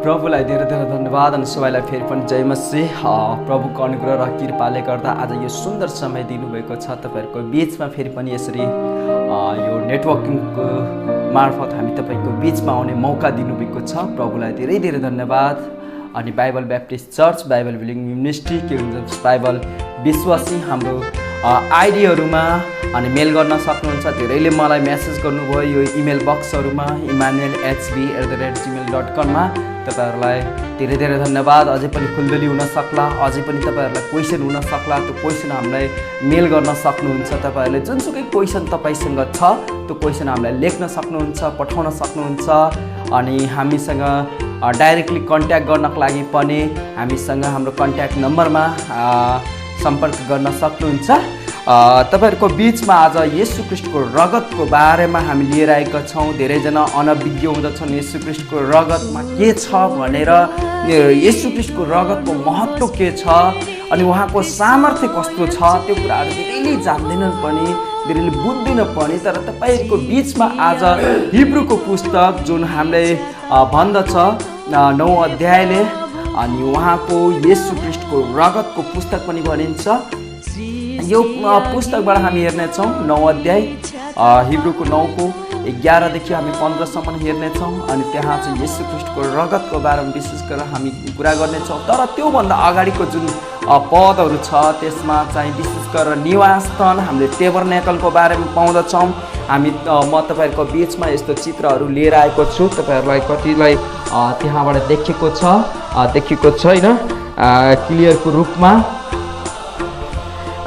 प्रभुलाई धेरै धेरै धन्यवाद अनि सबैलाई फेरि पनि जय मसीह। प्रभुको अनुग्रह र कृपाले गर्दा आज यो सुन्दर समय दिनुभएको छ तपाईँहरूको बिचमा फेरि पनि यसरी यो नेटवर्किङको मार्फत हामी तपाईँको बिचमा आउने मौका दिनुभएको छ। प्रभुलाई धेरै धेरै धन्यवाद। अनि बाइबल ब्याप्टिस्ट चर्च, बाइबल बिलिङ मिनिस्ट्री, किङ्स बाइबल विश्वासी हाम्रो आइडीहरूमा अनि मेल गर्न सक्नुहुन्छ। धेरैले मलाई मेसेज गर्नुभयो यो इमेल बक्सहरूमा emmanuelhb@gmail.com मा। तपाईँहरूलाई धेरै धेरै धन्यवाद। अझै पनि खुल्दली हुन सक्ला, अझै पनि तपाईँहरूलाई क्वेसन हुन सक्ला, त्यो क्वेसन हामीलाई मेल गर्न सक्नुहुन्छ। तपाईँहरूले जुनसुकै क्वेसन तपाईँसँग छ त्यो क्वेसन हामीलाई लेख्न सक्नुहुन्छ, पठाउन सक्नुहुन्छ। अनि हामीसँग डाइरेक्टली कन्ट्याक्ट गर्नको लागि पनि हामीसँग हाम्रो कन्ट्याक्ट नम्बरमा सम्पर्क गर्न सक्नुहुन्छ। तपाईहरुको बिचमा आज येशू ख्रीष्टको रगतको बारेमा हामी लिएर आएका छौँ। धेरैजना अनभिज्ञ हुँदछन् येशू ख्रीष्टको रगतमा के छ भनेर, येशू ख्रीष्टको रगतको महत्त्व के छ अनि उहाँको सामर्थ्य कस्तो छ त्यो कुराहरू धेरैले जान्दैनन् पनि, धेरैले बुझ्दैन पनि। तर तपाईहरुको बिचमा आज हिब्रूको पुस्तक जुन हामीले भन्दछ 9 अध्यायले अनि उहाँको येशू ख्रीष्टको रगतको पुस्तक पनि भनिन्छ। यो पुस्तकबाट हामी हेर्नेछौँ 9 अध्याय हिब्रूको 9को 11 देखि हामी 15 सम्म हेर्नेछौँ। अनि त्यहाँ चाहिँ येशू ख्रीष्टको रगतको बारेमा विशेष गरेर हामी कुरा गर्नेछौँ। तर त्योभन्दा अगाडिको जुन पदहरू छ त्यसमा चाहिँ विशेष गरेर निवासस्थान, हामीले टेबरनेकलको बारेमा पाउँदछौँ। हामी म तपाईँहरूको बिचमा यस्तो चित्रहरू लिएर आएको छु। तपाईँहरूलाई कतिलाई त्यहाँबाट देखिएको छैन क्लियरको रूपमा।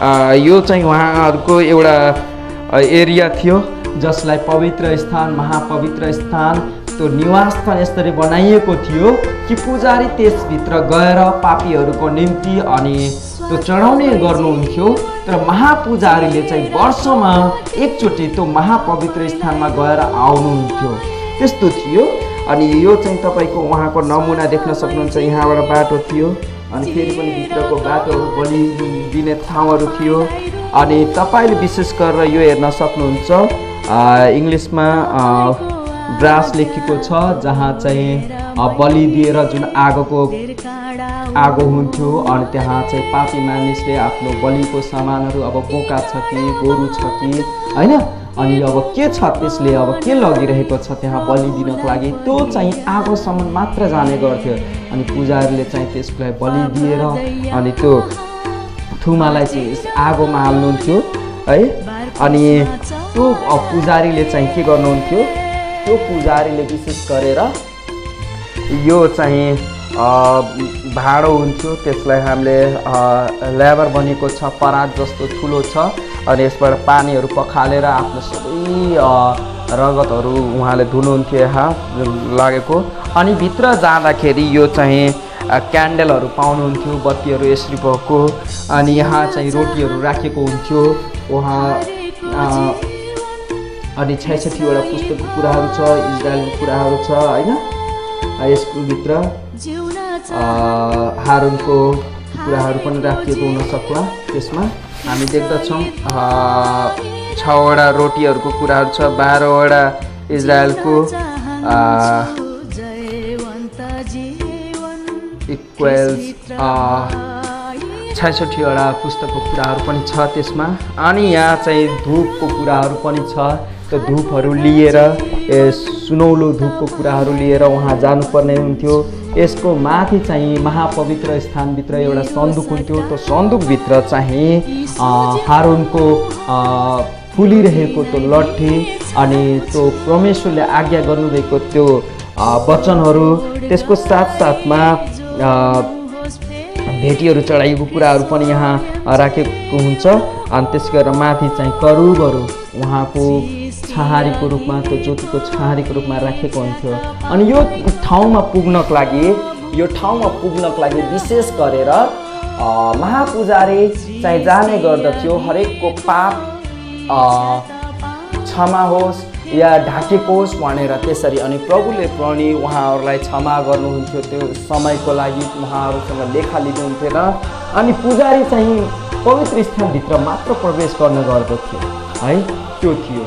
यो चाहिँ उहाँहरूको एउटा एरिया थियो जसलाई पवित्र स्थान, महापवित्र स्थान, त्यो निवास स्थान यसरी बनाइएको थियो कि पुजारी त्यसभित्र गएर पापीहरूको निम्ति अनि त्यो चढाउने गर्नुहुन्थ्यो। तर महापुजारीले चाहिँ वर्षमा एकचोटि त्यो महापवित्र स्थानमा गएर आउनुहुन्थ्यो, त्यस्तो थियो। अनि यो चाहिँ तपाईँको उहाँको नमुना देख्न सक्नुहुन्छ। यहाँबाट बाटो थियो अनि फेरि पनि भित्रको बाटोहरू बलि दिने ठाउँहरू थियो। अनि तपाईँले विशेष गरेर यो हेर्न सक्नुहुन्छ इङ्ग्लिसमा ब्रास लेखेको छ जहाँ चाहिँ बलि दिएर जुन आगो हुन्थ्यो। अनि त्यहाँ चाहिँ पापी मानिसले आफ्नो बलिको सामानहरू अब बोका छ कि गोरु छ कि होइन, अनि अब के छ त्यसले अब के लगिरहेको छ त्यहाँ बलि दिनको लागि, त्यो चाहिँ आगोसम्म मात्र जाने गर्थ्यो। अनि पुजारीले चाहिँ त्यसलाई बलि दिएर अनि त्यो थुमालाई चाहिँ आगोमा हाल्नुहुन्थ्यो है। अनि त्यो पुजारीले चाहिँ के गर्नुहुन्थ्यो, त्यो पुजारीले विशेष गरेर यो चाहिँ भाँडो हुन्थ्यो, त्यसलाई हामीले लेबर बनेको छ, परात जस्तो ठुलो छ। अनि यसबाट पानीहरू पखालेर आफ्नो सबै रगतहरू उहाँले धुनुहुन्थ्यो यहाँ लागेको। अनि भित्र जाँदाखेरि यो चाहिँ क्यान्डलहरू पाउनुहुन्थ्यो, बत्तीहरू यसरी भएको। अनि यहाँ चाहिँ रोटीहरू राखेको हुन्थ्यो उहाँ। अनि 66वटा पुस्तकको कुराहरू छ, इजरायलको कुराहरू छ होइन। यसको भित्र हारुनको कुराहरू पनि राखिएको हुन सक्ला। त्यसमा हामी देख्दछौँ 6वटा रोटीहरूको कुराहरू छ, 12वटा इजरायलको इक्वेल्स 66वटा पुस्तकको कुराहरू पनि छ त्यसमा। अनि यहाँ चाहिँ धूपको कुराहरू पनि छ। त्यो धूपहरू लिएर सुनौलो धूपको कुराहरू लिएर उहाँ जानुपर्ने हुन्थ्यो। यसको माथि चाहिँ महापवित्र स्थानभित्र एउटा सन्दुक हुन्थ्यो। त्यो सन्दुकभित्र चाहिँ हारुनको फुलिरहेको त्यो लट्ठी अनि त्यो परमेश्वरले आज्ञा गर्नुभएको त्यो वचनहरू, त्यसको साथसाथमा भेटीहरू चढाइएको कुराहरू पनि यहाँ राखेको हुन्छ। अनि त्यसै गरेर माथि चाहिँ करुबहरू उहाँको छहारीको रूपमा, त्यो ज्योतिको छहारीको रूपमा राखेको हुन्थ्यो। अनि यो ठाउँमा पुग्नको लागि विशेष गरेर महापुजारी चाहिँ जाने गर्दथ्यो। हरेकको पाप क्षमा होस् या ढाकेको होस् भनेर त्यसरी। अनि प्रभुले पनि उहाँहरूलाई क्षमा गर्नुहुन्थ्यो। त्यो समयको लागि उहाँहरूसँग लेखा लिनुहुन्थेन। अनि पुजारी चाहिँ पवित्र स्थानभित्र मात्र प्रवेश गर्न गर्दथ्यो है, त्यो थियो।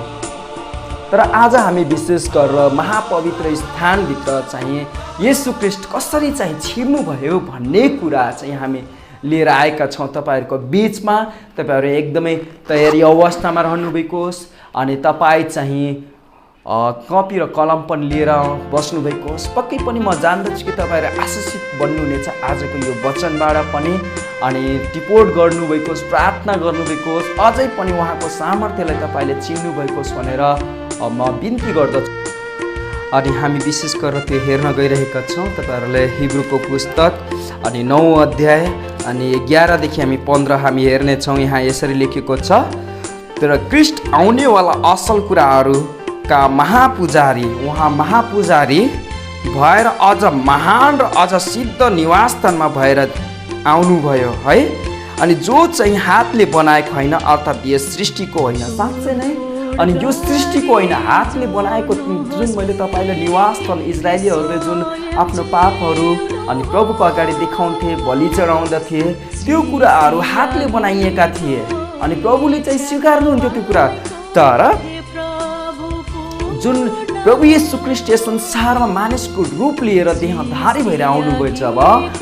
तर आज हामी विशेष गरेर महापवित्र स्थानभित्र चाहिँ येशू ख्रीष्ट कसरी चाहिँ छिर्नुभयो भन्ने कुरा चाहिँ हामी लिएर आएका छौँ तपाईँहरूको बिचमा। तपाईँहरू एकदमै तयारी अवस्थामा रहनुभएको होस् अनि तपाईँ चाहिँ कपी र कलम पनि लिएर बस्नुभएको होस्। पक्कै पनि म जान्दछु कि तपाईँहरू आशिषित बन्नुहुनेछ आजको यो वचनबाट पनि। अनि टिपोट गर्नुभएको होस्, प्रार्थना गर्नुभएको होस्, अझै पनि उहाँको सामर्थ्यलाई तपाईँले चिन्नुभएको होस् भनेर म बिन्ती गर्दछु। अनि हामी विशेष गरेर त्यो हेर्न गइरहेका छौँ तपाईँहरूलाई हिब्रूको पुस्तक अनि 9 अध्याय अनि 11 देखि हामी 15 हामी हेर्नेछौँ। यहाँ यसरी लेखेको छ, तर ख्रीष्ट आउनेवाला असल कुराहरूका महापुजारी, उहाँ महापुजारी भएर अझ महान र अझ सिद्ध निवासस्थानमा भएर आउनुभयो है। अनि जो चाहिँ हातले बनाएको होइन, अर्थात् यस सृष्टिको होइन, साँच्चै नै अनि यो सृष्टिको होइन, हातले बनाएको जुन मैले तपाईँलाई निवासस्थल इजरायलीहरूले जुन आफ्नो पापहरू अनि प्रभुको अगाडि देखाउँथे, बलि चढाउँदथे, त्यो कुराहरू हातले बनाइएका थिए अनि प्रभुले चाहिँ स्वीकार्नुहुन्थ्यो त्यो कुरा। तर जुन प्रभु येशू ख्रीष्ट यस संसारमा मानिसको रूप लिएर देहधारी भएर आउनुभयो, जब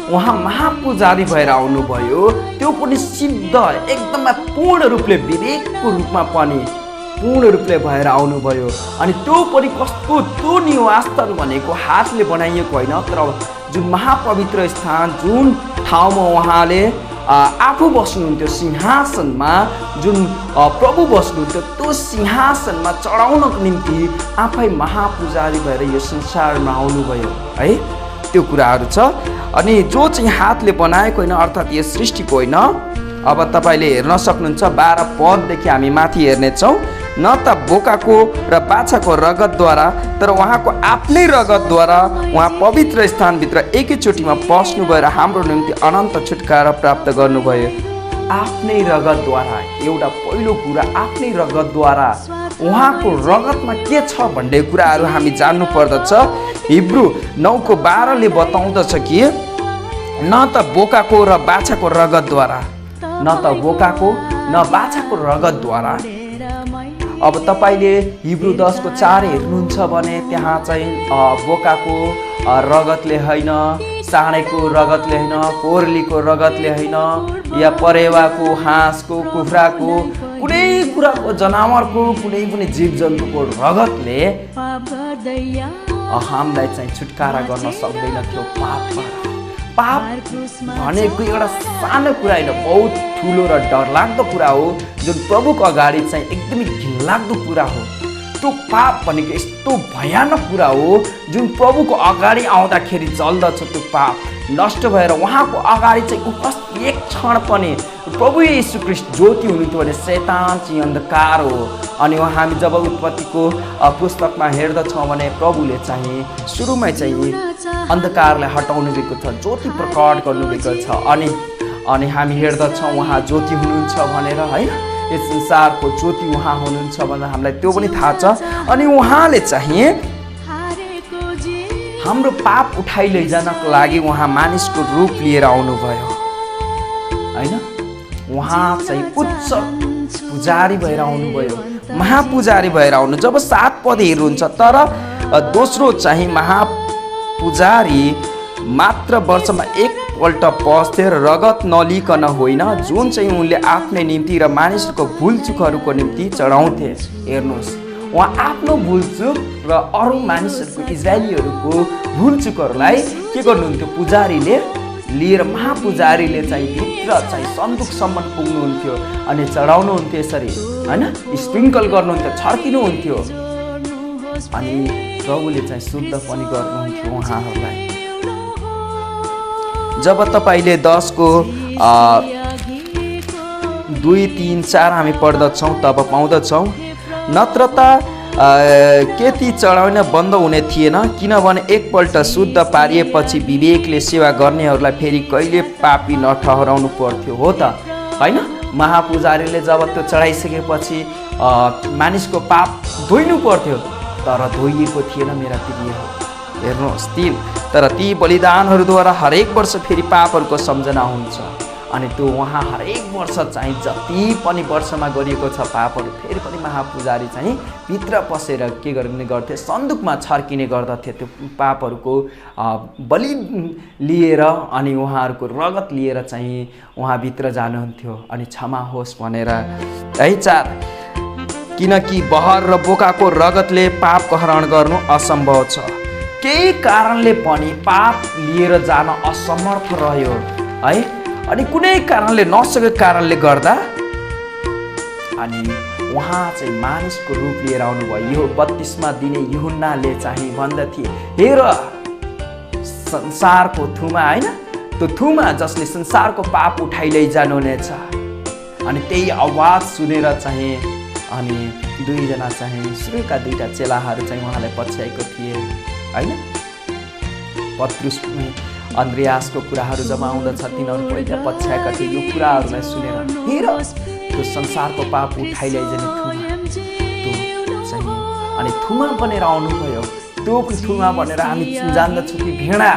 उहाँ महापुजारी भएर आउनुभयो, त्यो पनि सिद्ध एकदमै पूर्ण रूपले विवेकको रूपमा पनि पूर्ण रूपले भएर आउनुभयो। अनि त्यो पनि कस्तो, त्यो निवासस्थान भनेको हातले बनाइएको होइन, तर जुन महापवित्र स्थान, जुन ठाउँमा उहाँले आफू बस्नुहुन्थ्यो सिंहासनमा, जुन प्रभु बस्नुहुन्थ्यो त्यो सिंहासनमा चढाउनको निम्ति आफै महापुजारी भएर यो संसारमा आउनुभयो है। त्यो कुराहरू छ। अनि जो चाहिँ हातले बनाएको होइन, अर्थात् यो सृष्टिको होइन। अब तपाईँले हेर्न सक्नुहुन्छ 12 पददेखि हामी माथि हेर्नेछौँ। न त बोकाको र बाछाको रगतद्वारा, तर उहाँको आफ्नै रगतद्वारा उहाँ पवित्र स्थानभित्र एकैचोटिमा पस्नुभयो र हाम्रो निम्ति अनन्त छुटकारा प्राप्त गर्नुभयो। आफ्नै रगतद्वारा, एउटा पहिलो कुरा आफ्नै रगतद्वारा। उहाँको रगतमा के छ भन्ने कुराहरू हामी जान्नु पर्दछ। हिब्रू 9:12ले बताउँदछ कि न त बोकाको र बाछाको रगतद्वारा, न त बोकाको न बाछाको रगतद्वारा। अब तपाईँले हिब्रू 10:4 हेर्नुहुन्छ भने त्यहाँ चाहिँ बोकाको रगतले होइन, साँडेको रगतले होइन, कोर्लीको रगतले होइन, या परेवाको, हाँसको, कुखुराको, कुनै कुराको, जनावरको, कुनै पनि जीव जन्तुको रगतले हामीलाई चाहिँ छुटकारा गर्न सक्दैन थियो पापबाट। पाप भनेको एउटा सानो कुरा होइन, बहुत ठुलो र डरलाग्दो कुरा हो, जुन प्रभुको अगाडि चाहिँ एकदमै घिनलाग्दो कुरा हो। त्यो पाप भनेको यस्तो भयानक कुरा हो, जुन प्रभुको अगाडि आउँदाखेरि चल्दछ त्यो पाप नष्ट भएर उहाँको अगाडि चाहिँ उपस्थित एक क्षण पनि प्रभु येशू ख्रीष्ट ज्योति हुनुहुन्थ्यो भने शैतान चाहिँ अन्धकार हो। अनि हामी जब उत्पत्तिको पुस्तकमा हेर्दछौँ भने प्रभुले चाहिँ सुरुमै चाहिँ अन्धकारलाई हटाउनु भएको छ, ज्योति प्रकट गर्नुभएको छ। अनि हामी हेर्दछौँ उहाँ ज्योति हुनुहुन्छ भनेर है, यस संसारको ज्योति उहाँ हुनुहुन्छ भनेर हामीलाई त्यो पनि थाहा छ। अनि उहाँले चाहिँ हाम्रो पाप उठाइ लैजानको लागि उहाँ मानिसको रूप लिएर आउनुभयो होइन। उहाँ चाहिँ उच्च पुजारी भएर आउनुभयो, महापुजारी भएर आउनु। जब 7 पद हेर्नुहुन्छ, तर दोस्रो चाहिँ महापुजारी मात्र वर्षमा एकपल्ट पस्थे र रगत नलिकन होइन, जुन चाहिँ उनले आफ्नै निम्ति र मानिसहरूको भुलचुकहरूको निम्ति चढाउँथे। हेर्नुहोस्, उहाँ आफ्नो भुलचुक र अरू मानिसहरूको, इजरायलीहरूको भुलचुकहरूलाई के गर्नुहुन्थ्यो, पुजारीले लिएर, महापुजारीले चाहिँ भित्र चाहिँ सन्दुकसम्म पुग्नुहुन्थ्यो अनि चढाउनुहुन्थ्यो यसरी होइन, स्प्रिङ्कल गर्नुहुन्थ्यो, छर्किनुहुन्थ्यो। अनि प्रभुले चाहिँ शुद्ध पनि गर्नुहुन्थ्यो उहाँहरूलाई। जब तपाईँले 10:2, 3, 4 हामी पढ्दछौँ तब पाउँदछौँ, नत्र त के ती चढाउन बन्द हुने थिएन, किनभने एकपल्ट शुद्ध पारिएपछि विवेकले सेवा गर्नेहरूलाई फेरि कहिले पापी नठहराउनु पर्थ्यो। हो त होइन, महापुजारीले जब त्यो चढाइसकेपछि मानिसको पाप धोइनु पर्थ्यो, तर धोइएको थिएन मेरा प्रियहरू। हेर्नुहोस्, तर ती बलिदानहरूद्वारा हरेक वर्ष फेरि पापहरूको सम्झना हुन्छ। अनि त्यो उहाँ हरेक वर्ष चाहिँ जति पनि वर्षमा गरिएको छ पापहरू फेरि पनि महापुजारी चाहिँ भित्र पसेर के गर्ने गर्थे, सन्दुकमा छर्किने गर्दथे त्यो पापहरूको बलि लिएर अनि उहाँहरूको रगत लिएर चाहिँ उहाँभित्र जानुहुन्थ्यो अनि क्षमा होस् भनेर है। 4 किनकि बहर र बोकाको रगतले पापको हरण गर्नु असम्भव छ। केही कारणले पनि पाप लिएर जान असमर्थ रह्यो है, अनि कुनै कारणले नसकेको कारणले गर्दा अनि उहाँ चाहिँ मानिसको रूप लिएर आउनुभयो। यो 32मा दिने यूहन्नाले चाहिँ भन्दथे, हेर संसारको थुमा होइन, त्यो थुमा जसले संसारको पाप उठाइ लैजानुहुनेछ। अनि त्यही आवाज सुनेर चाहिँ अनि दुईजना चाहिँ सुरुका दुईटा चेलाहरू चाहिँ उहाँलाई पछ्याएको थिए होइन। पत्रुस अन्द्रियासको कुराहरू जब आउँदछ तिनीहरू पहिला पछ्याएका थिए यो कुराहरूलाई सुनेर, हेर त्यो संसारको पाप उठाइ लैजाने थुमा त्यो चाहिँ अनि थुमा बनेर आउनुभयो। त्यो पनि थुमा भनेर हामी जान्दछौँ कि भेडा,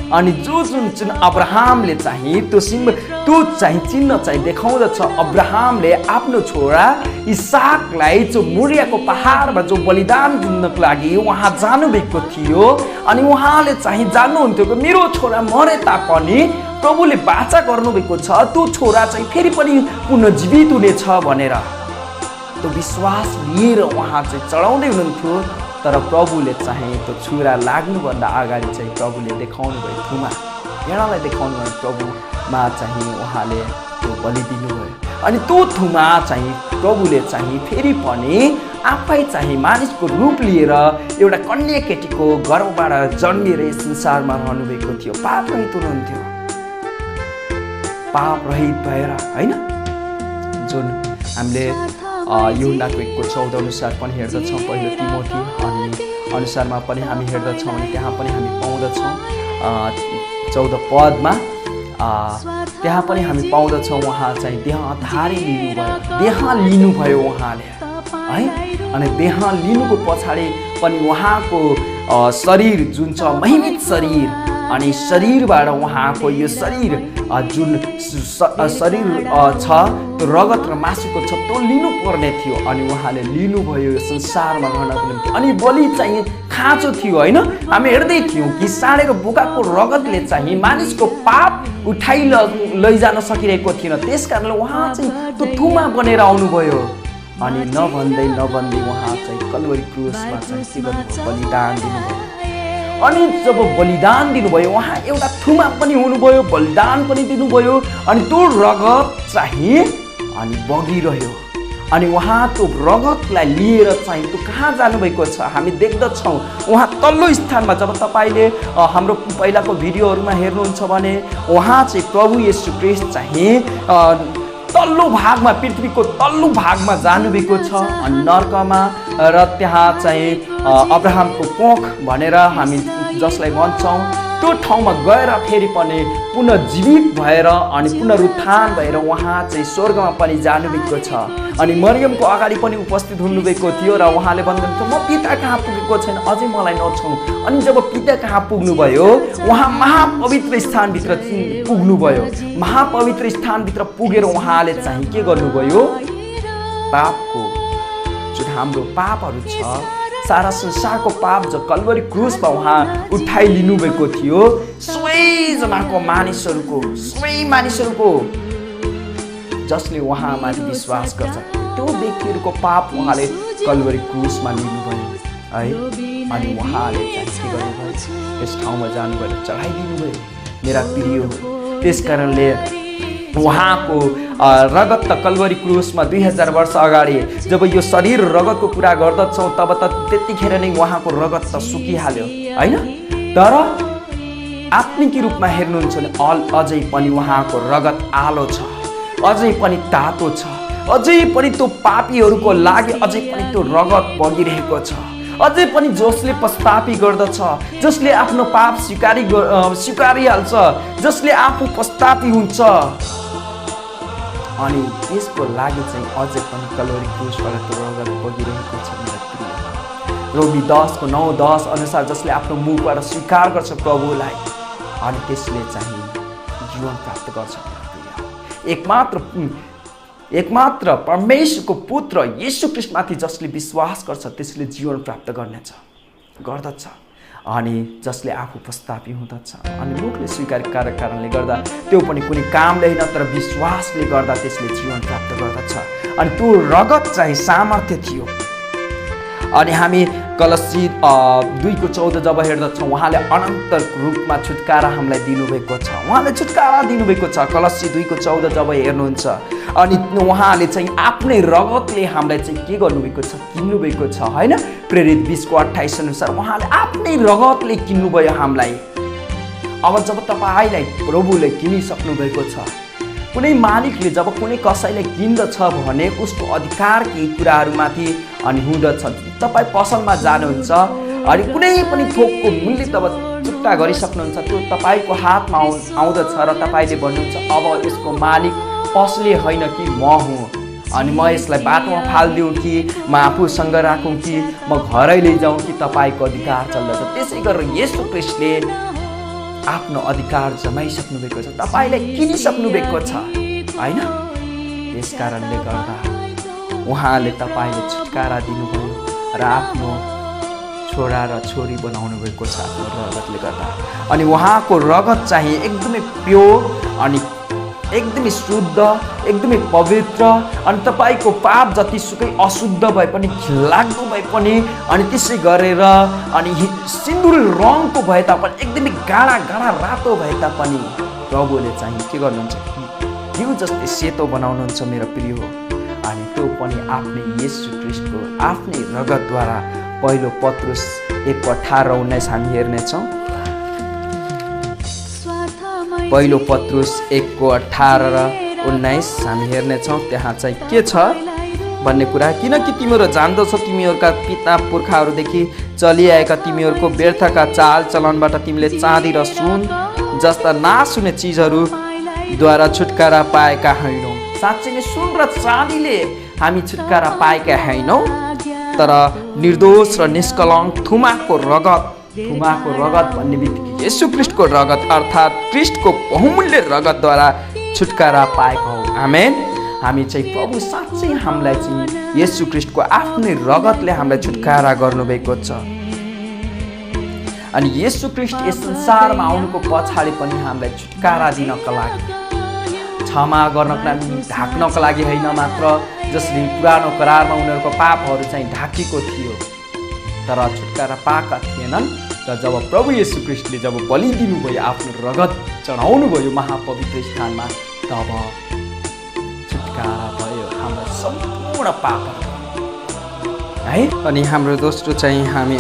अनि जुन अब्राहमले चाहिँ त्यो चाहिँ चिन्ह चाहिँ देखाउँदछ। अब्राहमले आफ्नो छोरा इसाकलाई जो मोरियाको पहाडमा जो बलिदान दिनको लागि उहाँ जानुभएको थियो अनि उहाँले चाहिँ जान्नुहुन्थ्यो कि मेरो छोरा मरे तापनि प्रभुले बाचा गर्नुभएको छ, त्यो छोरा चाहिँ फेरि पनि पुनर्जीवित हुनेछ भनेर त्यो विश्वास लिएर उहाँ चाहिँ चढाउँदै हुनुहुन्थ्यो। तर प्रभुले चाहिँ त्यो छुरा लाग्नुभन्दा अगाडि चाहिँ प्रभुले देखाउनु भयो थुमा, भेडालाई देखाउनु भयो, प्रभुमा चाहिँ उहाँले त्यो बलि दिनुभयो। अनि त्यो थुमा चाहिँ प्रभुले चाहिँ फेरि पनि आफै चाहिँ मानिसको रूप लिएर एउटा कन्या केटीको गर्भबाट जन्मिएर संसारमा रहनुभएको थियो। पाप रहित हुनुहुन्थ्यो, पाप रहित भएर होइन, जुन हामीले यूहन्नाको 1:14 अनुसार पनि हेर्दछौँ, पहिलो तिमोथी अनि अनुसारमा पनि हामी हेर्दछौँ अनि त्यहाँ पनि हामी पाउँदछौँ 14 पदमा त्यहाँ पनि हामी पाउँदछौँ उहाँ चाहिँ देह लिनुभयो उहाँले है। अनि देह लिनुको पछाडि पनि उहाँको शरीर जुन छ महिमित शरीर, अनि शरीरबाट उहाँको यो शरीर जुन शरीर छ त्यो रगत र मासुको छ त्यो लिनुपर्ने थियो अनि उहाँले लिनुभयो यो संसारमा रहनको निम्ति। अनि बलि चाहिँ खाँचो थियो होइन, हामी हेर्दै थियौँ कि साँडेको बोकाको रगतले चाहिँ मानिसको पाप उठाइ लैजान सकिरहेको थिएन, त्यस कारणले उहाँ चाहिँ त्यो थुमा बनेर आउनुभयो। अनि नभन्दै उहाँ चाहिँ कल्वरी क्रुसमा चाहिँ के गर्नुभयो, बलिदान दिनुभयो। अनि जब बलिदान दिनुभयो उहाँ एउटा थुमा पनि हुनुभयो, बलिदान पनि दिनुभयो, अनि त्यो रगत चाहिँ अनि बगिरह्यो। अनि उहाँ त्यो रगतलाई लिएर चाहिँ त्यो कहाँ जानुभएको छ हामी देख्दछौँ। उहाँ तल्लो स्थानमा, जब तपाईँले हाम्रो पहिलाको भिडियोहरूमा हेर्नुहुन्छ भने उहाँ चाहिँ प्रभु येशू ख्रीष्ट चाहिँ तल्लो भागमा, पृथ्वीको तल्लो भागमा जानुभएको छ नर्कमा, र त्यहाँ चाहिँ अब्राहमको कोख भनेर हामी जसलाई भन्छौँ त्यो ठाउँमा गएर फेरि पनि पुनर्जीवित भएर अनि पुनरुत्थान भएर उहाँ चाहिँ स्वर्गमा पनि जानुभएको छ। अनि मरियमको अगाडि पनि उपस्थित हुनुभएको थियो र उहाँले भन्नुहुन्थ्यो म पिता कहाँ पुगेको छैन, अझै मलाई नछौँ। अनि जब पिता कहाँ पुग्नुभयो उहाँ महापवित्र स्थानभित्र पुग्नुभयो। महापवित्र स्थानभित्र पुगेर उहाँले चाहिँ के गर्नुभयो, पापको जुन हाम्रो पापहरू छ, सारा संसारको पाप जो कल्वरी क्रुसमा उहाँ उठाइ लिनुभएको थियो, सबै मानिसहरूको जसले उहाँमाथि विश्वास गर्छ त्यो व्यक्तिहरूको पाप उहाँले कल्वरी क्रुसमा लिनुभयो है। अनि उहाँले चाहिँ के गर्नुभयो, त्यस ठाउँमा जानुभयो, चढाइदिनुभयो, मेरा प्रिय हो। त्यस कारणले उहाँको रगत त कल्वरी क्रुसमा 2000 वर्ष अगाडि जब यो शरीर रगतको कुरा गर्दछौँ तब त त्यतिखेर नै उहाँको रगत त सुकिहाल्यो होइन। तर आत्मिक रूपमा हेर्नुहुन्छ भने अझै पनि उहाँको रगत आलो छ, अझै पनि तातो छ, अझै पनि त्यो पापीहरूको लागि अझै पनि त्यो रगत बगिरहेको छ। अझै पनि जसले पश्चातापी गर्दछ, जसले आफ्नो पाप स्वीकारिहाल्छ, जसले आफू पश्चातापी हुन्छ, अनि त्यसको लागि चाहिँ अझै पनि कल्वरी क्रुसबाट त्यो रगत बगिरहेको छ मेरा प्रिय। रोमी 10:9-10 अनुसार जसले आफ्नो मुखबाट स्वीकार गर्छ प्रभुलाई अनि त्यसले चाहिँ जीवन प्राप्त गर्छ मेरा प्रिय। एकमात्र परमेश्वरको पुत्र येशू ख्रीष्टमाथि जसले विश्वास गर्छ त्यसले जीवन प्राप्त गर्दछ। अनि जसले आफू पश्चातापी हुँदछ अनि मुखले स्वीकार गरेका कारणले गर्दा त्यो पनि कुनै कामले होइन तर विश्वासले गर्दा त्यसले जीवन प्राप्त गर्दछ। अनि त्यो रगत चाहिँ सामर्थ्य थियो। अनि हामी कलस्सी 2:14 जब हेर्दछौँ उहाँले अनन्त रूपमा छुटकारा हामीलाई दिनुभएको छ। उहाँले छुटकारा दिनुभएको छ। कलस्सी 2:14 जब हेर्नुहुन्छ अनि उहाँले चाहिँ आफ्नै रगतले हामीलाई चाहिँ के गर्नुभएको छ, किन्नुभएको छ होइन। प्रेरित 20:28 अनुसार उहाँले आफ्नै रगतले किन्नुभयो हामीलाई। अब जब तपाईँलाई प्रभुले किनिसक्नु भएको छ, कुनै मालिकले जब कुनै कसैलाई किन्दछ भने उसको अधिकार केही कुराहरूमाथि अनि हुँदछ। तपाईँ पसलमा जानुहुन्छ अनि कुनै पनि थोकको मूल्य तब चुक्ता गरिसक्नुहुन्छ, त्यो तपाईँको हातमा आउँदछ र तपाईँले भन्नुहुन्छ अब यसको मालिक पसले होइन कि म हुँ अनि म यसलाई बाटोमा फालिदिउँ कि म आफूसँग राखौँ कि म घरै लैजाउँ कि तपाईँको अधिकार चल्दछ। त्यसै गरेर येशू ख्रीष्टले आफ्नो अधिकार जमाइसक्नु भएको छ, तपाईँलाई किनिसक्नु भएको छ होइन। त्यस कारणले गर्दा उहाँले तपाईँले छुटकारा दिनुभयो र आफ्नो छोरा र छोरी बनाउनु भएको छ आफ्नो रगतले गर्दा। अनि उहाँको रगत चाहिँ एकदमै प्योर अनि एकदमै शुद्ध, एकदमै पवित्र। अनि तपाईँको पाप जतिसुकै अशुद्ध भए पनि, घिनलाग्दो भए पनि अनि त्यसै गरेर अनि सिन्दुर रङको भए तापनि, एकदमै गाढा गाढा रातो भए तापनि प्रभुले चाहिँ के गर्नुहुन्छ, घिउ जस्तै सेतो बनाउनुहुन्छ मेरो प्रिय हो। अनि त्यो पनि आफ्नै येशू ख्रीष्टको आफ्नै रगतद्वारा। पहिलो पत्रुस 1:18-19 हामी हेर्नेछौँ। पहिलो पत्रुस 1:18-19 हामी हेर्नेछौँ। त्यहाँ चाहिँ के छ भन्ने कुरा, किनकि तिमीहरू जान्दछौ तिमीहरूका पिता पुर्खाहरूदेखि चलिआएका तिमीहरूको व्यर्थका चाल चलनबाट तिमीले चाँदी र सुन जस्ता नाश हुने चिजहरूद्वारा छुटकारा पाएका होइनौ। साँच्चै नै सुन र चाँदीले हामी छुटकारा पाएका होइनौ, तर निर्दोष र निष्कलङ्क थुमाको रगत भन्ने बित्तिकै येशू ख्रीष्टको रगत अर्थात् ख्रीष्टको बहुमूल्य रगतद्वारा छुटकारा पाएका हौ। आमेन। हामी चाहिँ प्रभु साँच्चै हामीलाई चाहिँ येशू ख्रीष्टको आफ्नै रगतले हामीलाई छुटकारा गर्नुभएको छ। अनि येशू ख्रीष्ट यस संसारमा आउनुको पछाडि पनि हामीलाई छुटकारा दिनको लागि, क्षमा गर्नको लागि, ढाक्नको लागि होइन मात्र, जसले पुरानो करारमा उनीहरूको पापहरू चाहिँ ढाकेको थियो तर छुटकारा पाएका थिएनन्। र जब प्रभु येशू ख्रीष्टले जब बलि दिनुभयो, आफ्नो रगत चढाउनु भयो महापवित्र स्थानमा, तब छुटकारा भयो हाम्रो सम्पूर्ण पापहरू है। अनि हाम्रो दोस्रो चाहिँ हामी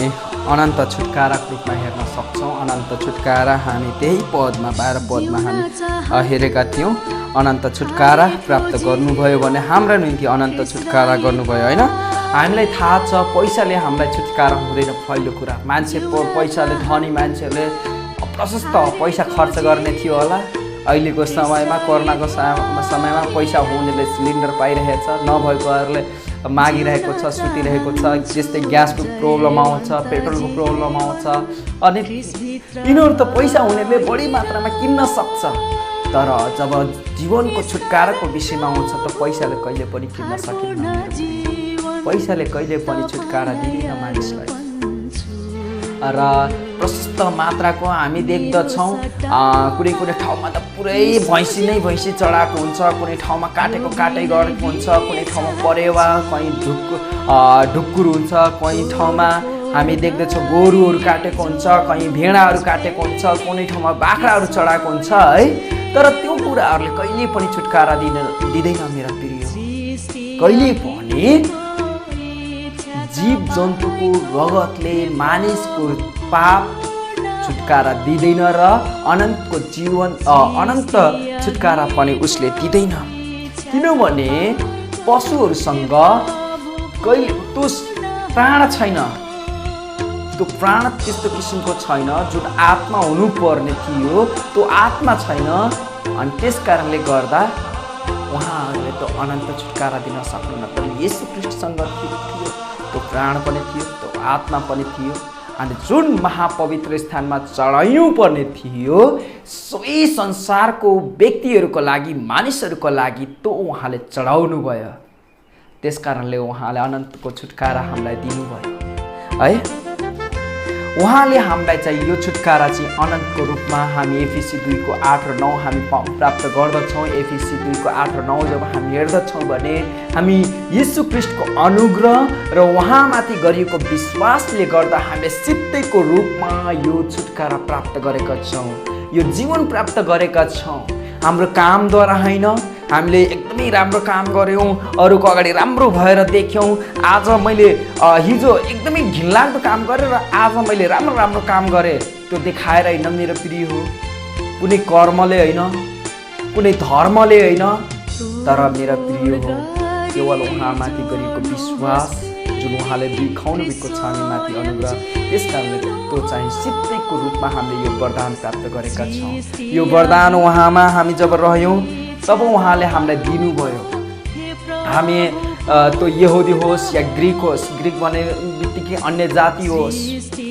अनन्त छुटकाराको रूपमा हेर्न सक्छौँ। अनन्त छुटकारा हामी त्यही पदमा 12 पदमा हामी हेरेका थियौँ। अनन्त छुटकारा प्राप्त गर्नुभयो भने हाम्रो निम्ति अनन्त छुटकारा गर्नुभयो होइन। हामीलाई थाहा छ पैसाले हामीलाई छुटकारा हुँदैन। पहिलो कुरा, मान्छे पैसाले, धनी मान्छेहरूले प्रशस्त पैसा खर्च गर्ने थियो होला। अहिलेको समयमा, कोरोनाको समयमा पैसा हुनेले सिलिन्डर पाइरहेछ, नभएकोहरूले मागिरहेको छ, सुतिरहेको छ। त्यस्तै ग्यासको प्रब्लम आउँछ, पेट्रोलको प्रब्लम आउँछ। अनि यिनीहरू त पैसा हुनेले बढी मात्रामा किन्न सक्छ, तर जब जीवनको छुटकाराको विषयमा आउँछ त पैसाले कहिले पनि किन्न सकिन्न। पैसाले कहिले पनि छुटकारा दिँदैन मानिसलाई। र प्रशस्त मात्राको हामी देख्दछौँ कुनै कुनै ठाउँमा त पुरै भैँसी चढाएको हुन्छ, कुनै ठाउँमा काटेको गरेको हुन्छ, कुनै ठाउँमा परेवा, कहीँ ढुक्कुर हुन्छ, कहीँ ठाउँमा हामी देख्दछौँ गोरुहरू काटेको हुन्छ, कहीँ भेडाहरू काटेको हुन्छ, कुनै ठाउँमा बाख्राहरू चढाएको हुन्छ है। तर त्यो कुराहरूले कहिले पनि छुटकारा दिँदैन मेरा प्रिय। कहिले पनि जीव जन्तुको रगतले मानिसको पाप छुटकारा दिँदैन र अनन्त छुटकारा पनि उसले दिँदैन। किनभने पशुहरूसँग कहिले त्यो प्राण छैन, त्यो प्राण त्यस्तो किसिमको छैन जुन आत्मा हुनुपर्ने थियो, त्यो आत्मा छैन। अनि त्यस कारणले गर्दा उहाँहरूले त्यो अनन्त छुटकारा दिन सक्नुहुन्न। तर येशू ख्रीष्टसँग थियो, त्यो प्राण पनि थियो, त्यो आत्मा पनि थियो। अनि जुन महापवित्र स्थानमा चढाउनु पर्ने थियो सबै संसारको व्यक्तिहरूको लागि मानिसहरूको लागि त्यो उहाँले चढाउनु भयो। त्यसकारणले उहाँले अनन्तको छुटकारा हामीलाई दिनुभयो है। उहाँले हामीलाई चाहिँ यो छुटकारा चाहिँ अनन्तको रूपमा हामी एफिसी 2 को 8 र 9 हामी प्राप्त गर्दछौँ। एफिसी 2 को 8 र 9 जब हामी हेर्दछौँ भने हामी येशू ख्रीष्टको अनुग्रह र उहाँमाथि गरिएको विश्वासले गर्दा हामीले सित्तैको रूपमा यो छुटकारा प्राप्त गरेका छौँ, यो जीवन प्राप्त गरेका छौँ। हाम्रो कामद्वारा होइन, हामीले एकदमै राम्रो काम गऱ्यौँ, अरूको अगाडि राम्रो भएर देख्यौँ। आज मैले हिजो एकदमै घिनलाग्दो काम गरेँ र आज मैले राम्रो राम्रो काम गरेँ, त्यो देखाएर होइन मेरो प्रिय हो। कुनै कर्मले होइन, कुनै धर्मले होइन, तर मेरा प्रिय हो केवल उहाँमाथि गरिएको विश्वास जुन उहाँले देखाउनु भएको छ हामीमाथि अनुग्रह। त्यसकारणले त्यो चाहिँ सित्तैको रूपमा हामीले यो वरदान प्राप्त गरेका छौँ। यो वरदान उहाँमा हामी जब रह्यौँ तब उहाँले हामीलाई दिनुभयो। हामी त्यो यहुदी होस् या ग्रिक होस्, ग्रिक भने बित्तिकै अन्य जाति होस्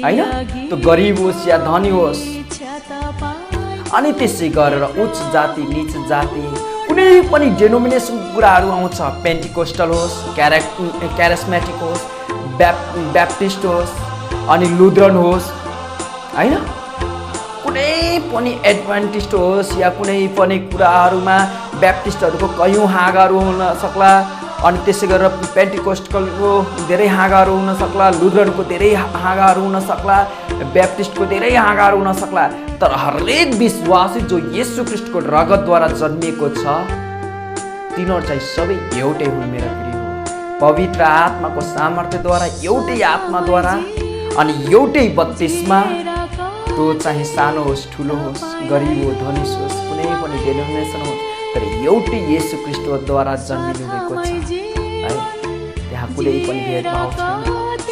होइन, त्यो गरिब होस् या धनी होस्, अनि त्यसै गरेर उच्च जाति निच जाति कुनै पनि डेनोमिनेसनको कुराहरू आउँछ। पेन्टिकोस्टल होस्, क्यारिस्मेटिक होस्, ब्याप्टिस्ट होस्, अनि लुथरन होस् होइन, कुनै पनि एडभेन्टिस्ट होस् या कुनै पनि कुराहरूमा ब्याप्टिस्टहरूको कयौँ हाँगाहरू हुन सक्ला, अनि त्यसै गरेर पेन्टिकोस्टलको धेरै हाँगाहरू हुन सक्ला, लुथरनको धेरै हाँगाहरू हुन सक्ला, ब्याप्टिस्टको धेरै हाँगाहरू हुन सक्ला, तर हरेक विश्वासी जो येशू ख्रीष्टको रगतद्वारा जन्मिएको छ तिनीहरू चाहिँ सबै एउटै हुन् मेरा प्रिय हो। पवित्र आत्माको सामर्थ्यद्वारा, एउटै आत्माद्वारा अनि एउटै बत्तिसमा, त्यो चाहिँ सानो होस् ठुलो होस्, गरिब हो धनी होस्, कुनै पनि डेनोमिनेसन होस्, तर एउटै येशू ख्रीष्टद्वारा जन्मिनु भएको छ है। त्यहाँ कुनै पनि भेदभाव छैन,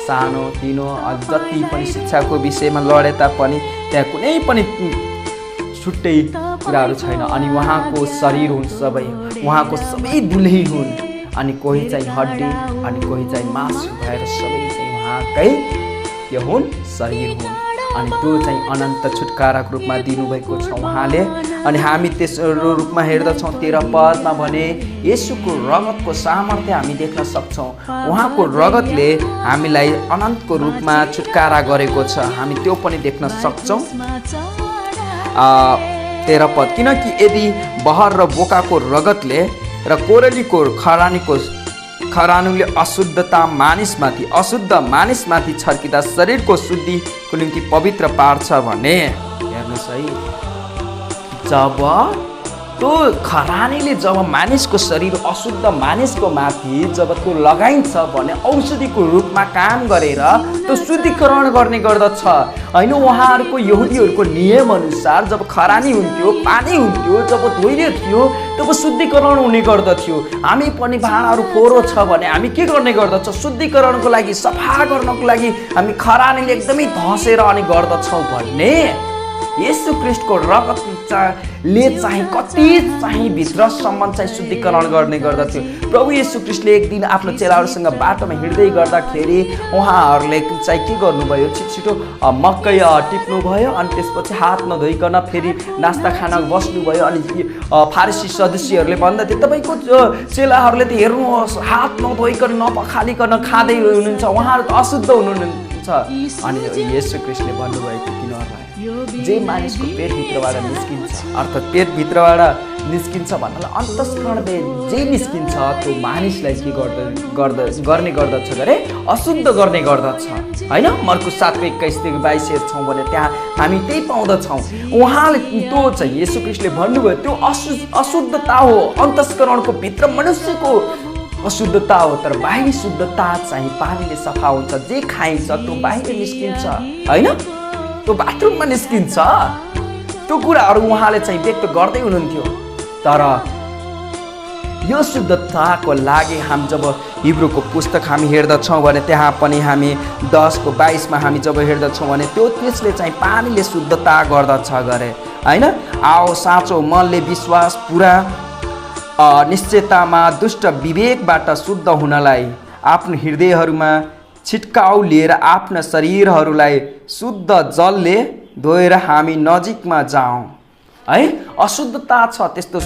सानो तिनो जति पनि शिक्षाको विषयमा लडे तापनि त्यहाँ कुनै पनि छुट्टै कुराहरू छैन। अनि उहाँको शरीर हुन् सबै, उहाँको सबै दुलही हुन्, अनि कोही चाहिँ हड्डी अनि कोही चाहिँ मासु भएर सबै चाहिँ उहाँकै के हुन्, शरीर हुन्। अनि त्यो चाहिँ अनन्त छुटकाराको रूपमा दिनुभएको छ उहाँले। अनि हामी तेस्रो रूपमा हेर्दछौँ 13 पदमा भने येशूको रगतको सामर्थ्य हामी देख्न सक्छौँ। उहाँको रगतले हामीलाई अनन्तको रूपमा छुटकारा गरेको छ, हामी त्यो पनि देख्न सक्छौँ। 13 पद, किनकि यदि बहर र बोकाको रगतले र कोरलीको खरानीले अशुद्ध मानिसमाथि छर्किँदा शरीरको शुद्धिको निम्ति पवित्र पार्छ भने, हेर्नुहोस् है, जब त्यो खरानीले जब मानिसको शरीर अशुद्ध मानिसको माथि जब त्यो लगाइन्छ भने औषधिको रूपमा काम गरेर त्यो शुद्धिकरण गर्ने गर्दछ होइन। उहाँहरूको यहुदीहरूको नियम अनुसार जब खरानी हुन्थ्यो, पानी हुन्थ्यो, जब धोइने थियो तब शुद्धिकरण हुने गर्दथ्यो। हामी पनि भाँडाहरू फोहोरो छ भने हामी के गर्ने गर्दछ, शुद्धिकरणको लागि, सफा गर्नको लागि हामी खरानीले एकदमै धसेर अनि गर्दछौँ भन्ने येशू ख्रीष्टको रगतले चाहिँ कति चाहिँ भित्रसम्म चाहिँ शुद्धिकरण गर्ने गर्दथ्यो। प्रभु येशू ख्रीष्टले एक दिन आफ्नो चेलाहरूसँग बाटोमा हिँड्दै गर्दाखेरि उहाँहरूले चाहिँ के गर्नुभयो, छिटो मकै टिप्नुभयो, अनि त्यसपछि हात नधोइकन फेरि नास्ता खान बस्नुभयो। अनि फारिसी सदस्यहरूले भन्दथे तपाईँको चेलाहरूले त हेर्नुहोस् हात नधोइकन नपखालिकन खाँदै हुनुहुन्छ, उहाँहरू त अशुद्ध हुनुहुन्छ। अनि येशू ख्रीष्टले भन्नुभयो कि तिनीहरूलाई जे मानिसको पेटभित्रबाट निस्किन्छ, अर्थात् पेटभित्रबाट निस्किन्छ भन्नाले अन्तस्करणले जे निस्किन्छ त्यो मानिसलाई के गर्ने गर्दछ गरे, अशुद्ध गर्ने गर्दछ होइन। मर्कुस 7:21-22 हेर्छौँ भने त्यहाँ हामी त्यही पाउँदछौँ। उहाँले त्यो चाहिँ येशू ख्रीष्टले भन्नुभयो त्यो अशुद्धता हो, अन्तस्करणको भित्र मनुष्यको अशुद्धता हो, तर बाहिरी शुद्धता चाहिँ पानीले सफा हुन्छ। जे खाइन्छ त्यो बाहिर निस्किन्छ होइन, त्यो बाथरुममा निस्किन्छ। त्यो कुराहरू उहाँले चाहिँ व्यक्त गर्दै हुनुहुन्थ्यो। तर यो शुद्धताको लागि हामी जब हिब्रूको पुस्तक हामी हेर्दछौँ भने त्यहाँ पनि हामी 10:22 हामी जब हेर्दछौँ भने त्यसले चाहिँ पानीले शुद्धता गर्दछ गरे होइन। आओ साँचो मनले विश्वास पुरा निश्चयतामा दुष्ट विवेकबाट शुद्ध हुनलाई आफ्नो हृदयहरूमा छिटकाउ लिएर आफ्ना शरीरहरूलाई शुद्ध जलले धोएर हामी नजिकमा जाउँ। है, अशुद्धता छ, त्यस्तो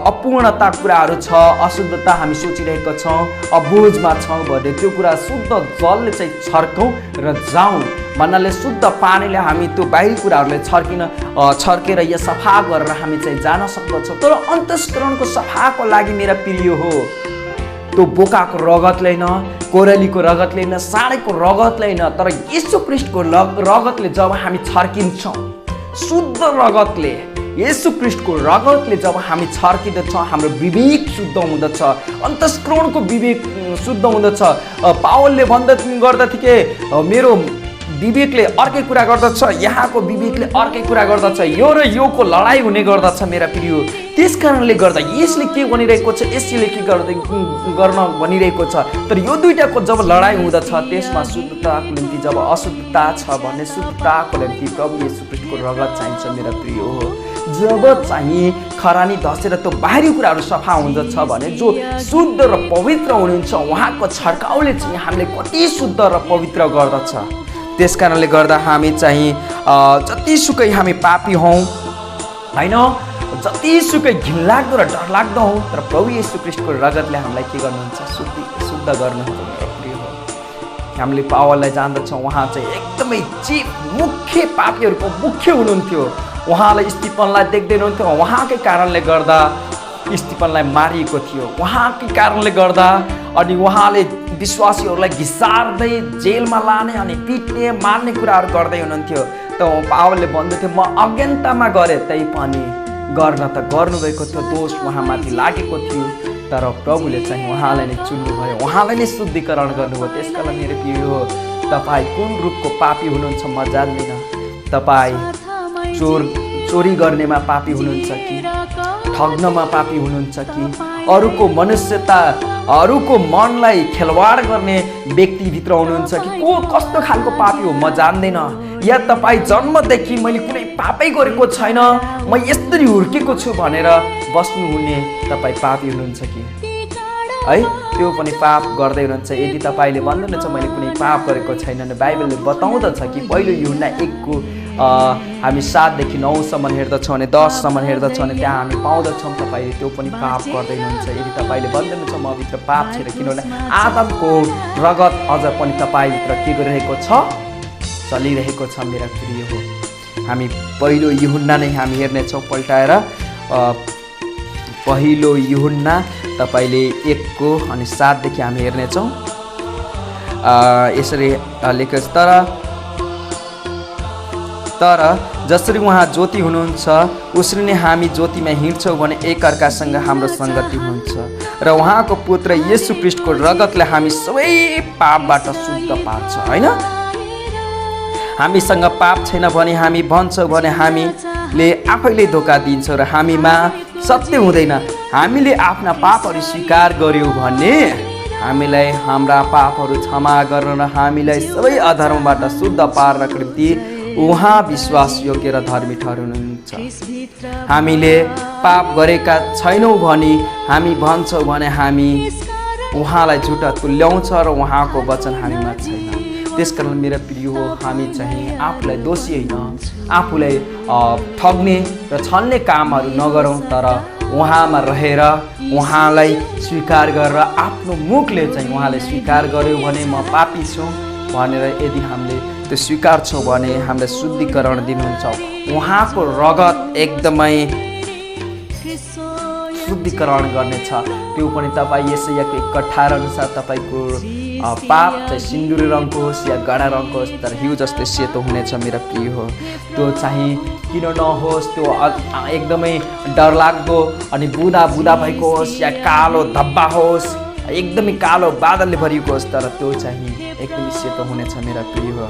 अपूर्णता कुराहरू छ, अशुद्धता हामी सोचिरहेका छौँ, अबोझमा छौँ भने त्यो कुरा शुद्ध जलले चाहिँ छर्कौँ र जाउँ भन्नाले शुद्ध पानीले हामी त्यो बाहिरी कुराहरूलाई छर्केर या सफा गरेर हामी चाहिँ जान सक्दछौँ। तर अन्तस्करणको सफाको लागि मेरा प्रिय हो, त्यो बोकाको रगतले न, कोरलीको रगतले न, साँडेको रगतले न, तर यीशु ख्रीष्टको रगतले जब हामी छर्किन्छौँ, शुद्ध रगतले, येशू ख्रीष्टको रगतले जब हामी छर्किँदछौँ, हाम्रो विवेक शुद्ध हुँदछ, अन्तस्करणको विवेक शुद्ध हुँदछ। पावलले गर्दथे कि मेरो विवेकले अर्कै कुरा गर्दछ, यहाँको विवेकले अर्कै कुरा गर्दछ, यो र योको लडाइँ हुने गर्दछ मेरा प्रिय। त्यस कारणले गर्दा यसले के भनिरहेको छ, यसले के गर्न भनिरहेको छ, तर यो दुईटाको जब लडाइँ हुँदछ त्यसमा शुद्धताको निम्ति जब अशुद्धता छ भने शुद्धताको निम्ति प्रभु येशू ख्रीष्टको रगत चाहिन्छ मेरा प्रिय हो। जब चाहिँ खरानी धसेर त्यो बाहिरी कुराहरू सफा हुँदछ भने जो शुद्ध र पवित्र हुनुहुन्छ उहाँको छड्काउले चाहिँ हामीले कति शुद्ध र पवित्र गर्दछ। त्यस कारणले गर्दा हामी चाहिँ जतिसुकै हामी पापी हौँ होइन, जतिसुकै घिनलाग्दो र डरलाग्दो हौँ, तर प्रभु येशू ख्रीष्टको रगतले हामीलाई के गर्नुहुन्छ, शुद्ध गर्नुहुन्छ मेरो प्रिय हो। हामीले पावललाई जान्दछौँ, उहाँ चाहिँ एकदमै मुख्य पापीहरूको मुख्य हुनुहुन्थ्यो। उहाँलाई स्तिफनलाई देख्दैन हुन्थ्यो, उहाँकै कारणले गर्दा स्तिफनलाई मारिएको थियो, उहाँकै कारणले गर्दा अनि उहाँले विश्वासीहरूलाई घिसार्दै जेलमा लाने अनि पिट्ने मार्ने कुराहरू गर्दै हुनुहुन्थ्यो। त पावलले भन्दैथ्यो म अज्ञानतामा गरेँ, तै पनि गर्न त गर्नुभएको थियो, दोष उहाँमाथि लागेको थियो, तर प्रभुले चाहिँ उहाँलाई नै चुन्नुभयो, उहाँलाई नै शुद्धिकरण गर्नुभयो। त्यसकारण मेरो प्रिय हो, तपाईँ कुन रूपको पापी हुनुहुन्छ म जान्दिनँ। तपाईँ चोरी गर्नेमा पापी हुनुहुन्छ कि, ठग्नमा पापी हुनुहुन्छ कि, अरूको मनुष्यता, अरूको मनलाई खेलवाड गर्ने व्यक्तिभित्र हुनुहुन्छ कि, कस्तो खालको पापी हो म जान्दैन। या तपाईँ जन्मदेखि मैले कुनै पापै गरेको छैन, म यस्तरी हुर्केको छु भनेर बस्नुहुने तपाईँ पापी हुनुहुन्छ कि है, त्यो पनि पाप गर्दै हुनुहुन्छ। यदि तपाईँले भन्नुहुन्छ मैले कुनै पाप गरेको छैन, बाइबलले बताउँदछ कि पहिलो यूहन्ना 1को हामी 7देखि 9सम्म हेर्दछौँ अनि 10सम्म हेर्दछौँ अनि त्यहाँ हामी पाउँदछौँ तपाईँले त्यो पनि पाप गर्दै हुनुहुन्छ। यदि तपाईँले भन्नुहुन्छ म भित्र पाप छैन, किनभने आदमको रगत अझ पनि तपाईँभित्र के गरिरहेको छ, चलिरहेको छ मेरा प्रिय हो। हामी पहिलो यूहन्ना नै हामी हेर्नेछौँ पल्टाएर। पहिलो यूहन्ना तपाईँले 1को अनि 7देखि हामी हेर्नेछौँ। यसरी लेखेको छ, तर जसरी उहाँ ज्योति हुनुहुन्छ उसरी नै हामी ज्योतिमा हिँड्छौँ भने एकअर्कासँग हाम्रो सङ्गति हुन्छ र उहाँको पुत्र येशू ख्रीष्टको रगतले हामी सबै पापबाट शुद्ध पार्छ। होइन, हामीसँग पाप छैन भने हामी भन्छौँ भने हामीले आफैले धोका दिन्छौँ र हामीमा सत्य हुँदैन। हामीले आफ्ना पापहरू स्वीकार गर्यौँ भने हामीलाई हाम्रा पापहरू क्षमा गर्न र हामीलाई सबै अधर्मबाट शुद्ध पार्नको निम्ति उहाँ विश्वास योग्य र धर्मी ठहरुनुहुन्छ। हामीले पाप गरेका छैनौँ भने हामी भन्छौँ भने हामी उहाँलाई झुटा तुल्याउँछ र उहाँको वचन हामीमा छैन। त्यसकारण मेरा प्रिय हो, हामी चाहिँ आफूलाई दोषी होइन, आफूलाई ठग्ने र छल्ने कामहरू नगरौँ, तर उहाँमा रहेर उहाँलाई स्वीकार गरेर आफ्नो मुखले चाहिँ उहाँलाई स्वीकार गर्यौँ भने म पापी छु भनेर यदि हामीले त्यो स्वीकार्छौँ भने हामीलाई शुद्धिकरण दिनुहुन्छ। उहाँको रगत एकदमै शुद्धिकरण गर्नेछ। त्यो पनि तपाईँ यसैयाको 1:18 अनुसार तपाईँको पाप चाहिँ सिन्दुरी रङको होस् या गाढा रङको होस्, तर हिउँ जस्तै सेतो हुनेछ मेरा प्रिय हो। त्यो चाहिँ किन नहोस्, त्यो एकदमै डरलाग्दो अनि बुदा बुदा भएको होस् या कालो धब्बा होस्, एकदमै कालो बादलले भरिएको होस्, तर त्यो चाहिँ एकदमै सेतो हुनेछ मेरा प्रिय हो।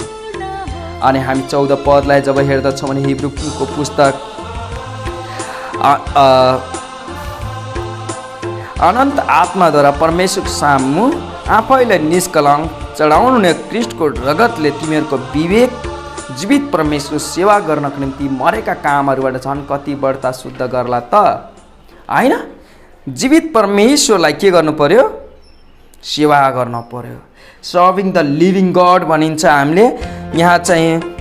अनि हामी 14 पदलाई जब हेर्दछौँ भने हिब्रूको पुस्तक अनन्त आत्माद्वारा परमेश्वरको सामु आफैलाई निष्कलङ्क चढाउनु ख्रीष्टको रगतले तिमीहरूको विवेक जीवित परमेश्वर सेवा गर्नको निम्ति मरेका कामहरूबाट झन् कति बढ्ता शुद्ध गर्ला त। होइन, जीवित परमेश्वरलाई के गर्नु पर्यो? सेवा गर्न पर्यो। सर्भिङ द लिभिङ गड भनिन्छ हामीले। यहाँ चाहिँ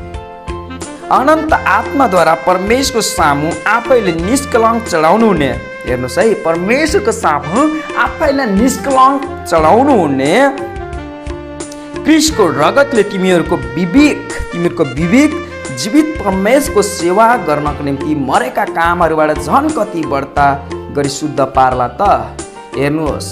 अनन्त आत्माद्वारा परमेश्वरको सामु आफैले निष्कलङ्क चढाउनु हुने, हेर्नुहोस् है, परमेश्वरको सामु आफैलाई निष्कलङ्क चढाउनु हुने क्रिस्टको रगतले तिमीहरूको विवेक जीवित परमेश्वरको सेवा गर्नको निम्ति मरेका कामहरूबाट झन् कति बढ्ता गरी शुद्ध पार्ला त। हेर्नुहोस्,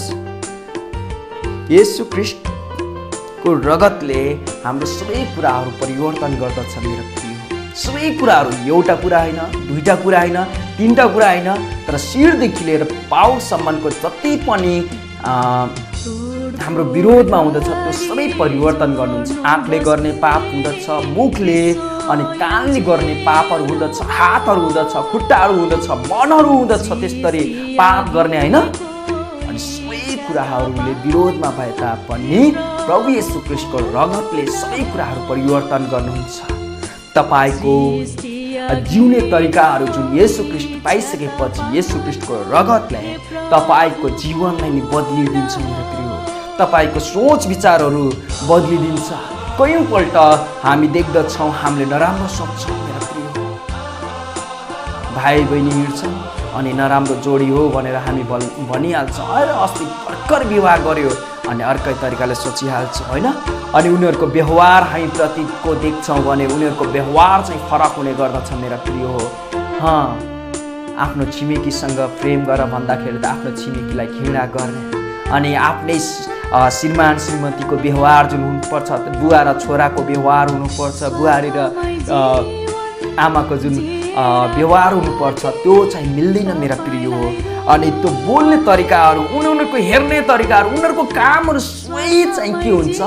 येशू ख्रीष्टको रगतले हाम्रो सबै कुराहरू परिवर्तन गर्दछ मेरो प्रिय। सबै कुराहरू, एउटा कुरा होइन, दुईटा कुरा होइन, तीनटा कुरा होइन, तर शिरदेखि लिएर पाउसम्मको जति पनि हाम्रो विरोधमा हुँदछ त्यो सबै परिवर्तन गर्नुहुन्छ। आँखले गर्ने पाप हुँदछ, मुखले अनि कानले गर्ने पापहरू हुँदछ, हातहरू हुँदछ, खुट्टाहरू हुँदछ, मनहरू हुँदछ त्यसरी पाप गर्ने होइन। अनि सबै कुराहरूले विरोधमा भए तापनि प्रभु येशू ख्रीष्टको रगतले सबै कुराहरू परिवर्तन गर्नुहुन्छ। तपाईको जिउने तरिकाहरू जुन येशू ख्रीष्ट पाइसकेपछि येशू ख्रीष्टको रगतले तपाईको जीवनलाई नि बदलिदिन्छ मेरो प्रिय। तपाईको सोच विचारहरू बदलिदिन्छ। कयौँपल्ट हामी देख्दछौँ हामीले नराम्रो सोच्छौँ मेरो प्रिय। भाइ बहिनी हिँड्छन् अनि नराम्रो जोडी हो भनेर हामी भनिहाल्छौँ, अरे अस्ति भर्खर विवाह गर्यो अनि अर्कै तरिकाले सोचिहाल्छौँ होइन। अनि उनीहरूको व्यवहार हामी प्रतिको देख्छौँ भने उनीहरूको व्यवहार चाहिँ फरक हुने गर्दछ मेरो प्रिय हो। आफ्नो छिमेकीसँग प्रेम गर भन्दाखेरि त आफ्नो छिमेकीलाई घृणा गर्ने, अनि आफ्नै श्रीमान श्रीमतीको व्यवहार जुन हुनुपर्छ, बुवा र छोराको व्यवहार हुनुपर्छ, बुहारी र आमाको जुन व्यवहार हुनुपर्छ त्यो चाहिँ मिल्दैन मेरा प्रिय हो। अनि त्यो बोल्ने तरिकाहरू, उनीहरूको हेर्ने तरिकाहरू, उनीहरूको कामहरू सबै चाहिँ के हुन्छ,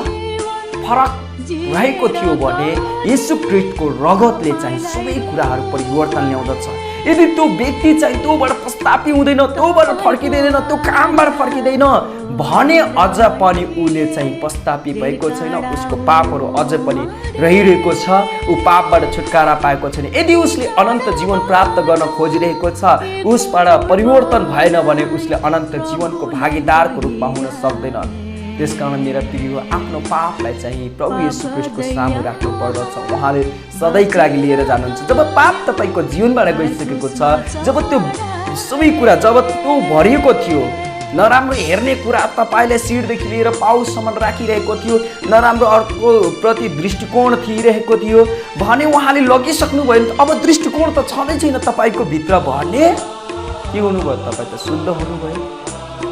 फरक रहेको थियो भने येशू ख्रीष्टको रगतले चाहिँ सबै कुराहरू परिवर्तन ल्याउँदछ। यदि त्यो व्यक्ति चाहिँ त्योबाट पश्चातापी हुँदैन, त्योबाट फर्किँदैन, त्यो कामबाट फर्किँदैन भने अझ पनि उसले चाहिँ पश्चातापी भएको छैन, उसको पापहरू अझ पनि रहिरहेको छ, ऊ पापबाट छुटकारा पाएको छैन। यदि उसले अनन्त जीवन प्राप्त गर्न खोजिरहेको छ, उसबाट परिवर्तन भएन भने उसले अनन्त जीवनको भागीदारको रूपमा हुन सक्दैन। त्यसकारण मेरा प्रिय आफ्नो पापलाई चाहिँ प्रभु येशू ख्रीष्टको सामु राख्नु पर्दछ। उहाँले सधैँको लागि लिएर जानुहुन्छ। जब पाप तपाईँको जीवनबाट गइसकेको छ, जब त्यो सबै कुरा जब त्यो भरिएको थियो, नराम्रो हेर्ने कुरा तपाईँले शिरदेखि लिएर पाउसम्म राखिरहेको थियो, नराम्रो अर्को प्रति दृष्टिकोण थिइरहेको थियो भने उहाँले लगिसक्नु भयो। अब दृष्टिकोण त छँदै छैन तपाईँको भित्र भने के हुनुभयो, तपाईँ त शुद्ध हुनुभयो।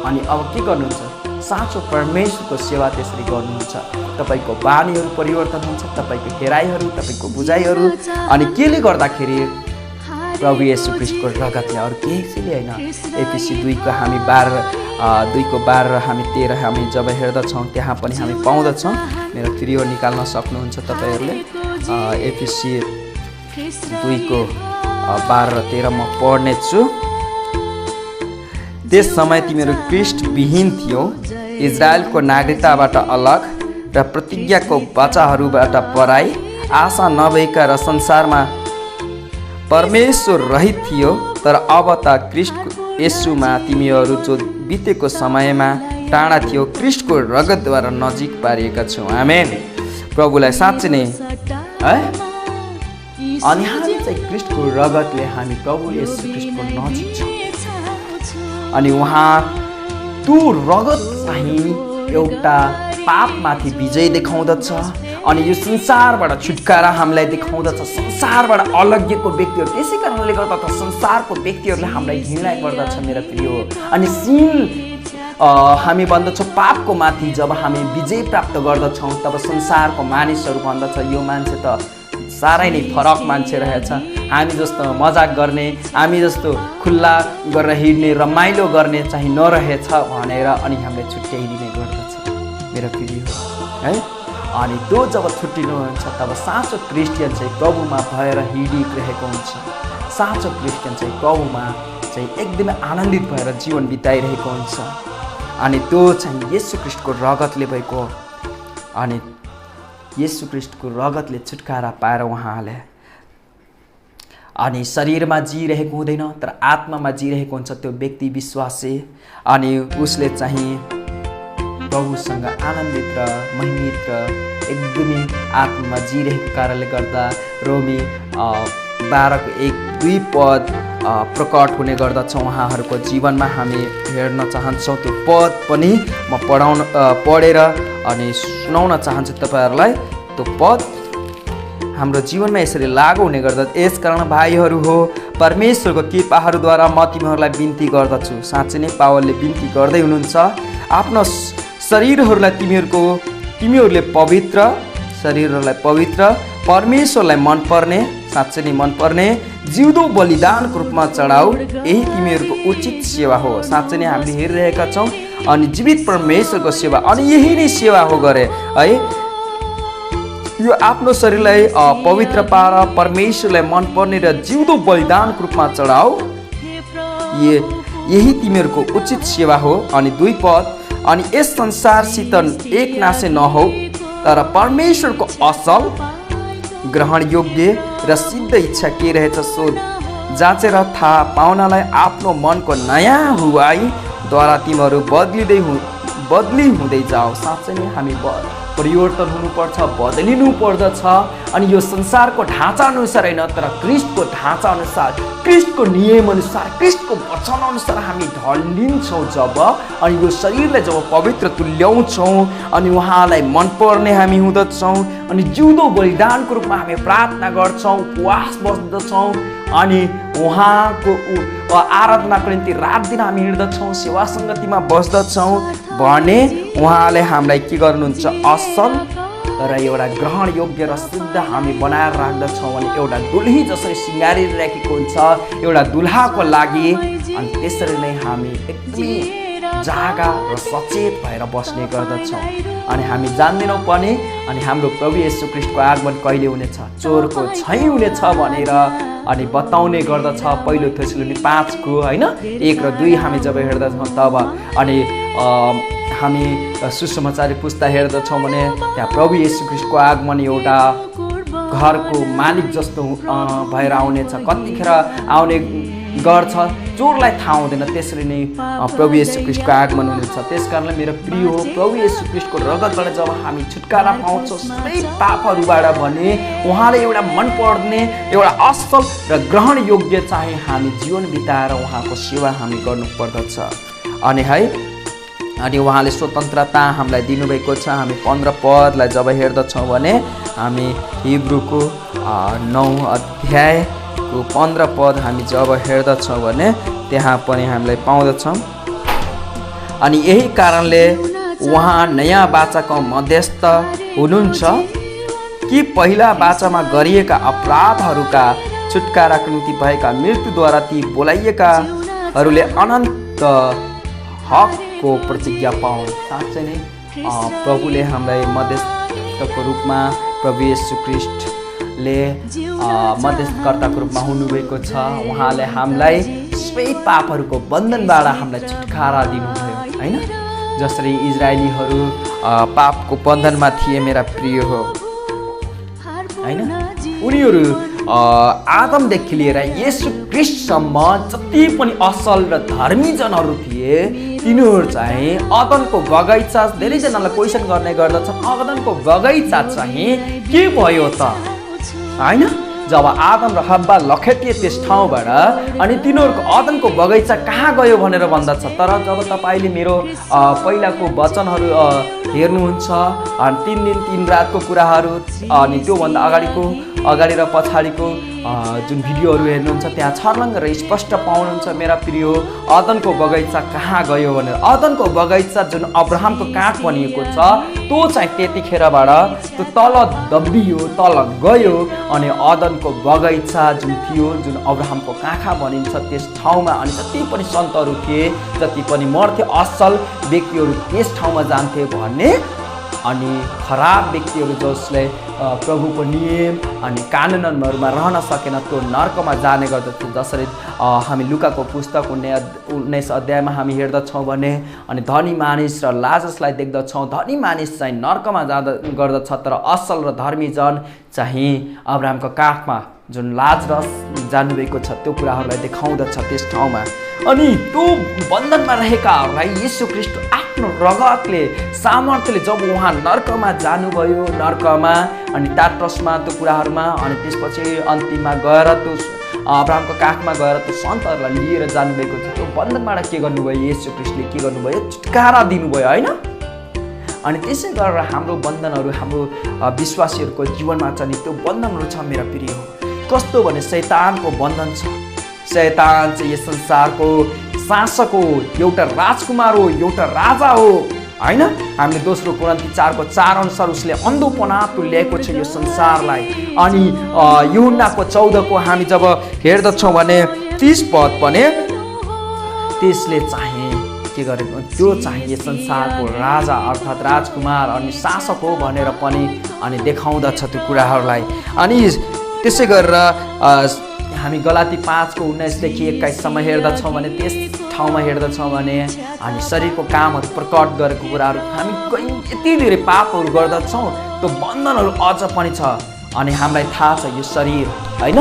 अनि अब के गर्नुहुन्छ, साँचो परमेश्वरको सेवा त्यसरी गर्नुहुन्छ। तपाईँको बानीहरू परिवर्तन हुन्छ, तपाईँको हेराइहरू, तपाईँको बुझाइहरू। अनि केले गर्दाखेरि प्रभु येशू ख्रीष्टको रगतले, अरू केहीले होइन। एफिसी 2 हामी 12 हामी 13 हामी जब हेर्दछौँ त्यहाँ पनि हामी पाउँदछौँ। मेरो प्रिय निकाल्न सक्नुहुन्छ तपाईँहरूले। एफिसी 2:12 र 13 म पढ्ने छु। त्यस समय तिमीहरू ख्रीष्ट विहीन थियो, इजरायलको नागरिकताबाट अलग र प्रतिज्ञाको बच्चाहरूबाट पराई, आशा नभएका र संसारमा परमेश्वर रहित थियो। तर अब त ख्रीष्ट येशूमा तिमीहरू जो बितेको समयमा टाढा थियो ख्रीष्टको रगतद्वारा नजिक पारिएका छौ। आमेन। प्रभुलाई साँच्चै नै है। अनि हामी चाहिँ ख्रीष्टको रगतले हामी प्रभु येशू ख्रीष्टको नजिक छौँ। अनि उहाँ त्यो रगत चाहिँ एउटा पापमाथि विजय देखाउँदछ। अनि यो संसारबाट छुटकारा हामीलाई देखाउँदछ, संसारबाट अलग्गिएको व्यक्तिहरू। त्यसै कारणले गर्दा त संसारको व्यक्तिहरूले हामीलाई घृणा गर्दछ मेरा प्रिय। अनि सिन हामी भन्दछौँ पापको माथि जब हामी विजय प्राप्त गर्दछौँ तब संसारको मानिसहरू भन्दछ यो मान्छे त साह्रै नै फरक मान्छे रहेछ, हामी जस्तो मजाक गर्ने, हामी जस्तो खुल्ला गरेर हिँड्ने, रमाइलो गर्ने चाहिँ नरहेछ भनेर अनि हामीलाई छुट्याइदिने गर्दछ मेरो प्रिय है। अनि त्यो जब छुट्टिनुहुन्छ तब साँचो क्रिस्चियन चाहिँ प्रभुमा भएर हिँडिरहेको हुन्छ। साँचो क्रिस्चियन चाहिँ प्रभुमा चाहिँ एकदमै आनन्दित भएर जीवन बिताइरहेको हुन्छ। अनि त्यो चाहिँ येशू ख्रीष्टको रगतले भएको। अनि येशू ख्रीष्टको रगतले छुटकारा पाएर उहाँले अनि शरीरमा जिरहेको हुँदैन तर आत्मामा जिरहेको हुन्छ त्यो व्यक्ति विश्वासी। अनि उसले चाहिँ प्रभुसँग आनन्दित र महिमित र एकदमै आत्मामा जिरहेको कारणले गर्दा रोमी 12को 1-2 पद प्रकट हुने गर्दछ उहाँहरूको जीवनमा हामी हेर्न चाहन्छौँ। त्यो पद पनि म पढेर अनि सुनाउन चाहन्छु तपाईँहरूलाई। त्यो पद हाम्रो जीवनमा यसरी लागू हुने गर्दछ। यसकारण भाइहरू हो, परमेश्वरको कृपाहरूद्वारा म तिमीहरूलाई बिन्ती गर्दछु। साँच्चै नै पावलले बिन्ती गर्दै हुनुहुन्छ, आफ्नो शरीरहरूलाई तिमीहरूले पवित्र परमेश्वरलाई मनपर्ने, साँच्चै नै मनपर्ने जिउँदो बलिदानको रूपमा चढाऊ, यही तिमीहरूको उचित सेवा हो। साँच्चै नै हामीले हेरिरहेका छौँ अनि जीवित परमेश्वरको सेवा, अनि यही नै सेवा हो गरे है। यो आफ्नो शरीरलाई पवित्र पार, परमेश्वरलाई मनपर्ने र जिउँदो बलिदानको रूपमा चढाऊ, यही तिमीहरूको उचित सेवा हो। अनि 2 पद, अनि यस संसारसित एक नासे नहौ, तर परमेश्वरको असल, ग्रहण योग्य र सिद्ध इच्छा के रहेछ सो जाँचेर थाहा पाउनलाई आफ्नो मनको नयाँ हुवाईद्वारा तिमीहरू बदली हुँदै जाओ। साँच्चै नै हामी परिवर्तन हुनुपर्छ, बदलिनु पर्दछ। अनि यो संसारको ढाँचा अनुसार होइन, तर क्रिस्टको ढाँचा अनुसार, क्रिस्टको नियम अनुसार, क्रिस्टको वचन अनुसार हामी ढलिन्छौँ जब, अनि यो शरीरलाई जब पवित्र तुल्याउँछौँ अनि उहाँलाई मनपर्ने हामी हुँदछौँ, अनि जिउँदो बलिदानको रूपमा हामी प्रार्थना गर्छौँ, उपवास बस्दछौँ, अनि उहाँको आराधनाको निम्ति रात दिन हामी हिँड्दछौँ, सेवा सङ्गतिमा बस्दछौँ भने उहाँले हामीलाई के गर्नुहुन्छ, असल र एउटा ग्रहण योग्य र सिद्ध हामी बनाएर राख्दछौँ। अनि एउटा दुल्ही जसरी सिँगारेर राखेको हुन्छ एउटा दुल्हाको लागि, अनि त्यसरी नै हामी एकदमै जागा र सचेत भएर बस्ने गर्दछौँ। अनि हामी जान्दैनौँ पनि, अनि हाम्रो प्रभु येशू ख्रीष्टको आगमन कहिले हुनेछ, चोरको छै हुनेछ भनेर अनि बताउने गर्दछ। पहिलो थेसलोनी 5को होइन 1 र 2 हामी जब हेर्दछौँ तब, अनि हामी सुसमाचार पुस्ता हेर्दछौँ भने त्यहाँ प्रभु येशू ख्रीष्टको आगमन एउटा घरको मालिक जस्तो भएर आउनेछ। कतिखेर आउने गर्छ चोरलाई थाहा हुँदैन, त्यसरी नै प्रभु येशू ख्रीष्टको आगमन हुनेछ। त्यस कारणले मेरो प्रिय हो, प्रभु येशू ख्रीष्टको रगतबाट जब हामी छुटकारा पाउँछौँ सबै पापहरूबाट भने उहाँले एउटा मनपर्ने, एउटा असल र ग्रहण योग्य चाहिँ हामी जीवन बिताएर उहाँको सेवा हामी गर्नुपर्दछ। अनि उहाँले स्वतन्त्रता हामीलाई दिनुभएको छ। हामी 15 पदलाई जब हेर्दछौँ भने हामी हिब्रूको 9 अध्यायको 15 पद हामी जब हेर्दछौँ भने त्यहाँ पनि हामीलाई पाउँदछौँ। अनि यही कारणले उहाँ नयाँ बाचाको मध्यस्थ हुनुहुन्छ कि पहिला बाचामा गरिएका अपराधहरूका छुटकाराको निम्ति भएका मृत्युद्वारा ती बोलाइएकाहरूले अनन्त हकको प्रतिज्ञा पाउन्। साँच्चै नै प्रभुले हामीलाई मध्यस्थको रूपमा प्रभु येशू ख्रीष्टले मध्यस्थकर्ताको रूपमा हुनुभएको छ। उहाँले हामीलाई सबै पापहरूको बन्धनबाट हामीलाई छुटकारा दिनुभयो होइन। जसरी इजरायलीहरू पापको बन्धनमा थिए मेरा प्रिय हो होइन, उनीहरू आदमदेखि लिएर येशू ख्रीष्टसम्म जति पनि असल र धर्मी जनहरू थिए तिनीहरू चाहिँ अदनको बगैँचा, धेरैजनालाई क्वेसन गर्ने गर्दछ अदनको बगैँचा चाहिँ के भयो त होइन। जब आदम र हव्वा लखेटिए त्यस ठाउँबाट अनि तिनीहरूको अदनको बगैँचा कहाँ गयो भनेर भन्दछ। तर जब तपाईँले मेरो पहिलाको वचनहरू हेर्नुहुन्छ 3 दिन 3 रातको कुराहरू अनि त्योभन्दा अगाडि र पछाडिको जुन भिडियोहरू हेर्नुहुन्छ त्यहाँ छर्लङ्ग र स्पष्ट पाउनुहुन्छ मेरा प्रिय अदनको बगैँचा कहाँ गयो भनेर। अदनको बगैँचा जुन अब्राहमको काठ बनिएको छ त्यो चाहिँ त्यतिखेरबाट त्यो तल दबियो, तल गयो, अनि अदनको बगैँचा जुन थियो, जुन अब्राहमको काखा भनिन्छ त्यस ठाउँमा, अनि जति पनि सन्तहरू थिए, जति पनि मर्थे असल व्यक्तिहरू त्यस ठाउँमा जान्थे भन्ने, अनि खराब व्यक्तिहरू जसले प्रभुको नियम अनि कानुनहरूमा रहन सकेन त्यो नर्कमा जाने गर्दछ। जसरी हामी लुकाको पुस्तक 19 अध्यायमा हामी हेर्दछौँ भने अनि धनी मानिस र लाजरसलाई देख्दछौँ। धनी मानिस चाहिँ नर्कमा गर्दछ, तर असल र धर्मी जन चाहिँ अब्राहमको काखमा जुन लाजरस जानुभएको छ त्यो कुराहरूलाई देखाउँदछ त्यस ठाउँमा। अनि त्यो बन्धनमा रहेकाहरूलाई येशू ख्रीष्ट आफ्नो रगतले सामर्थ्यले जब उहाँ नर्कमा जानुभयो, नर्कमा अनि टाट्रसमा त्यो कुराहरूमा, अनि त्यसपछि अन्तिममा गएर त्यो अब्राहमको काखमा गएर त्यो सन्तहरूलाई लिएर जानुभएको थियो। त्यो बन्धनबाट के गर्नुभयो? येशू ख्रीष्टले के गर्नुभयो? छुटकारा दिनुभयो होइन। अनि त्यसै गरेर हाम्रो बन्धनहरू हाम्रो विश्वासीहरूको जीवनमा छ नि, त्यो बन्धनहरू छ मेरा प्रिय हो। कस्तो भने शैतानको बन्धन छ। शैतान चाहिँ यस संसारको शासक हो, एउटा राजकुमार हो, एउटा राजा हो होइन। हामीले दोस्रो कोरिन्थी 4:4 अनुसार उसले अन्धोपना तुल्याएको छ यो संसारलाई। अनि यूहन्नाको 14 हामी जब हेर्दछौँ भने 30 पद पनि त्यसले चाहिँ के गरेको, त्यो चाहिँ यस संसारको राजा अर्थात् राजकुमार अनि शासक हो भनेर पनि अनि देखाउँदछ त्यो कुराहरूलाई। अनि त्यसै गरेर हामी गलाती 5:19-21 हेर्दछौँ भने त्यस ठाउँमा हेर्दछौँ भने अनि शरीरको कामहरू प्रकट गरेको कुराहरू हामी यति धेरै पापहरू गर्दछौँ, त्यो बन्धनहरू अझ पनि छ। अनि हामीलाई थाहा छ यो शरीर होइन,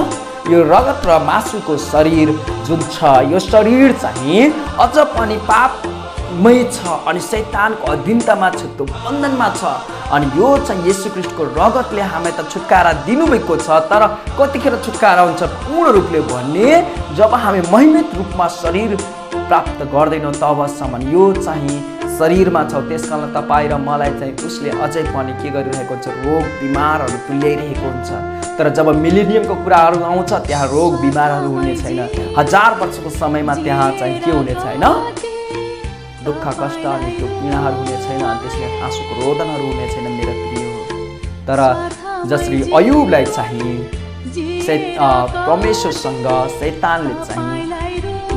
यो रगत र मासुको शरीर जुन छ, यो शरीर चाहिँ अझ पनि पापमय छ अनि शैतानको अधीनतामा छ, त्यो बन्धनमा छ। अनि यो चाहिँ येशू ख्रीष्टको रगतले हामीलाई त छुटकारा दिनुभएको छ। तर कतिखेर छुटकारा हुन्छ पूर्ण रूपले भन्ने जब हामी महिमित रूपमा शरीर प्राप्त गर्दैनौँ तबसम्म यो चाहिँ शरीरमा छ। त्यसकारण तपाईँ र मलाई चाहिँ उसले अझै पनि के गरिरहेको हुन्छ? रोग बिमारहरू तुल्याइरहेको हुन्छ। तर जब मिलेनियमको कुराहरू आउँछ त्यहाँ रोग बिमारहरू हुने छैन। 1000 वर्षको समयमा त्यहाँ चाहिँ के हुने छैन? दुःख कष्ट अनि त्यो पीडाहरू हुने छैन। अनि त्यसले आँसुको रोदनहरू हुने छैन मेरा प्रिय हो। तर जसरी अयुबलाई चाहिँ परमेश्वरसँग शैतानले चाहिँ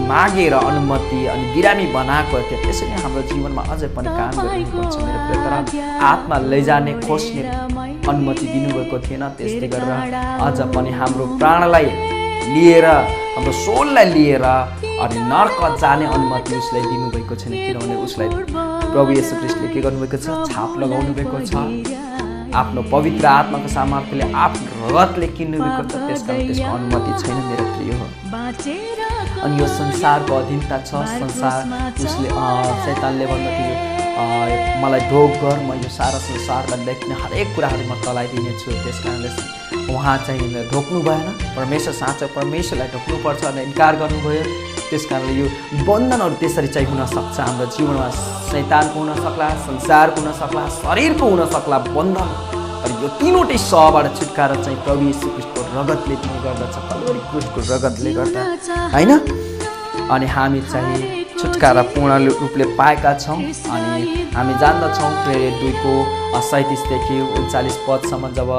मागेर अनुमति अनि बिरामी बनाएको थियो, त्यसरी हाम्रो जीवनमा अझै पनि काम गरिरहेको हुन्छ मेरो प्रिय। तर आत्मा लैजाने खोज्ने अनुमति दिनुभएको थिएन। त्यसले गरेर अझ पनि हाम्रो प्राणलाई लिएर हाम्रो सोललाई लिएर अनि नर्क जाने अनुमति उसलाई दिनुभएको छैन। किनभने उसलाई प्रभु येशू ख्रीष्टले के गर्नुभएको छ? छाप लगाउनु भएको छ। आफ्नो पवित्र आत्माको सामर्थ्यले आफ्नो रगतले किन्नुभएको छ। त्यसकारण त्यसको अनुमति छैन मेरो प्रिय हो। अनि यो संसारको अधीनता छ। संसार उसले शैतानले भन्दाखेरि मलाई ढोक गर, म यो सारा संसारलाई देख्ने हरेक कुराहरू म तँलाई दिनेछु। त्यस कारणले उहाँ चाहिँ ढोक्नु भएन। परमेश्वर साँचो परमेश्वरलाई ढोक्नुपर्छ भनेर इन्कार गर्नुभयो। त्यस कारणले यो बन्धनहरू त्यसरी चाहिँ हुनसक्छ हाम्रो जीवनमा। शैतानको हुनसक्ला, संसारको हुनसक्ला, शरीरको हुनसक्ला बन्धन। तर यो तीनवटै सहबाट छुटकारा चाहिँ प्रभु येशू ख्रीष्टको रगतले दिने गर्दछ, कल्वरी क्रुसको रगतले गर्दा होइन। अनि हामी चाहिँ छुटकारा पूर्ण रूपले पाएका छौँ। अनि हामी जान्दछौँ प्रेरित 2:37-39 पदसम्म जब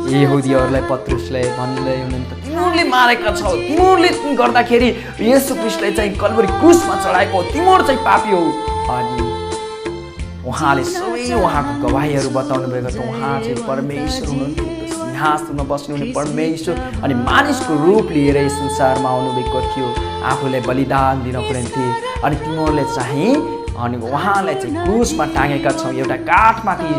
यहुदीहरूलाई पत्रुसले भन्दै हुनुहुन्छ तिमीहरूले मारेका छौ, तिमीहरूले गर्दाखेरि येशू ख्रीष्टले चाहिँ कल्वरी क्रुसमा चढाएको, तिमीहरू चाहिँ पापी हौ। अनि उहाँले सबै उहाँको गवाहीहरू बताउनु भएको छ। उहाँ चाहिँ परमेश्वर हुनुहुन्थ्यो, सिंहासनमा बस्नुहुने परमेश्वर अनि मानिसको रूप लिएर यस संसारमा आउनुभएको थियो आफूलाई बलिदान दिनको निम्ति। अनि तिमीहरूले चाहिँ अनि उहाँलाई चाहिँ क्रुसमा टाँगेका छौ, एउटा काठमाथि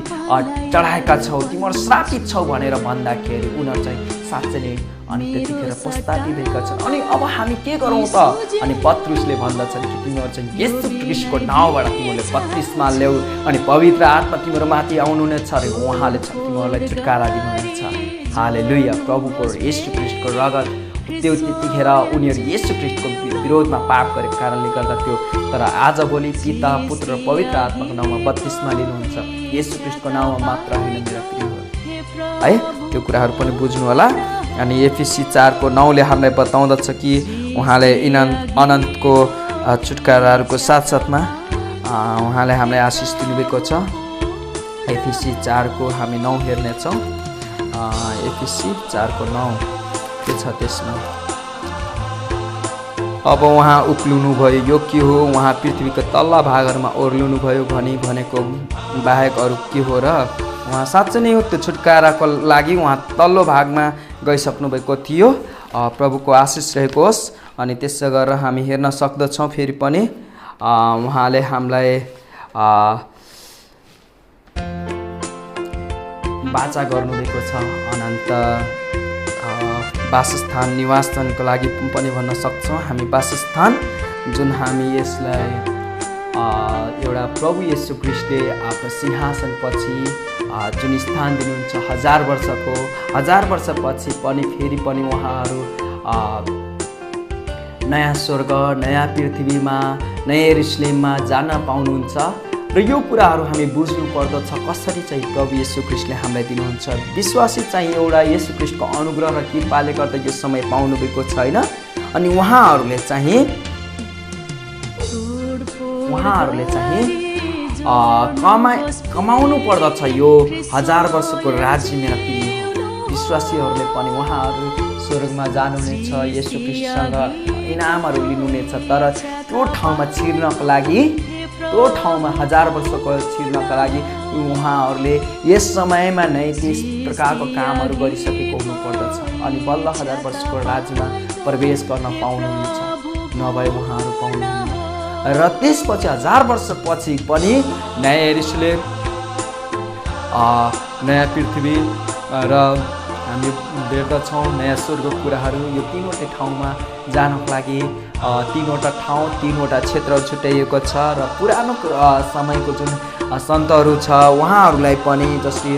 चढाएका छौ, तिमीहरू श्रापित छौ भनेर भन्दाखेरि उनीहरू चाहिँ साँच्चै नै अनि त्यतिखेर पस्तापिरहेका छन्। अनि अब हामी के गरौँ त? अनि पत्रुसले भन्दछन् कि तिमीहरू चाहिँ येशू ख्रीष्टको नाउँबाट तिमीहरूले बत्तिस्मा ल्याऊ अनि पवित्र आत्मा तिम्रो माथि आउनुहुनेछ र उहाँले तिमीहरूलाई छुटकारा दिनुहुनेछ। हालेलुया। प्रभुको येशू ख्रीष्टको रगत त्यो त्यतिखेर उनीहरू येशू ख्रीष्टको विरोधमा पाप गरेको कारणले गर्दा थियो। तर आजभोलि पिता पुत्र र पवित्र आत्माको नाउँमा बत्तिस्मा लिनुहुन्छ। येशू ख्रीष्टको नाउँमा मात्र होइन मेरा प्रिय है। त्यो कुराहरू पनि बुझ्नु होला। अनि एफिसी 4:9 हामीलाई बताउँदछ कि उहाँले अनन्तको छुटकाराहरूको साथसाथमा उहाँले हामीलाई आशिष दिनुभएको छ। एफिसी 4 हामी 9 हेर्नेछौँ। एफिसी 4:9 के छ त्यसमा? अब उहाँ उक्लिनु भयो, यो के हो? उहाँ पृथ्वीको तल्ला भागहरूमा ओर्लिनु भयो भनेको बाहेक अरू के हो र? उहाँ साँच्चै नै हो त्यो छुटकाराको लागि उहाँ तल्लो भागमा गइसक्नु भएको थियो। प्रभुको आशिष रहेको होस्। अनि त्यसै गरेर हामी हेर्न सक्दछौँ फेरि पनि उहाँले हामीलाई बाचा गर्नुभएको छ। अनन्त वासस्थान निवासस्थानको लागि पनि भन्न सक्छौँ हामी। वासस्थान जुन हामी यसलाई एउटा प्रभु येशू ख्रीष्टले आफ्नो सिंहासनपछि जुन स्थान दिनुहुन्छ 1000 वर्षपछि पनि फेरि पनि उहाँहरू नयाँ स्वर्ग नयाँ पृथ्वीमा नयाँ यरुशलेममा जान पाउनुहुन्छ र यो कुराहरू हामी बुझ्नु पर्दछ कसरी चाहिँ प्रभु येशू ख्रीष्टले हामीलाई दिनुहुन्छ। विश्वासी चाहिँ एउटा येशू ख्रीष्टको अनुग्रह र कृपाले गर्दा यो समय पाउनु भएको छैन अनि उहाँहरूले चाहिँ कमाउनु पर्दछ यो 1000 वर्षको राज्य मेरा प्रिय हो। विश्वासीहरूले पनि उहाँहरू स्वर्गमा जानुहुनेछ, येशू ख्रीष्टसँग इनामहरू लिनुहुनेछ, तर त्यो ठाउँमा छिर्नको लागि त्यो ठाउँमा 1000 वर्षको छिर्नका लागि उहाँहरूले यस समयमा नै त्यस प्रकारको कामहरू गरिसकेको हुनुपर्दछ अनि बल्ल 1000 वर्षको राज्यमा प्रवेश गर्न पाउनुहुन्छ, नभए उहाँहरू पाउनुहुन्न। र त्यसपछि 1000 वर्षपछि पनि नयाँ यरुशलेम नयाँ पृथ्वी र हामी देख्दछौँ नयाँ स्वर्गको कुराहरू यो तीनवटै ठाउँमा जानको लागि तीनवटा ठाउँ तीनवटा क्षेत्रहरू छुट्याइएको छ र पुरानो समयको जुन सन्तहरू छ उहाँहरूलाई पनि जसरी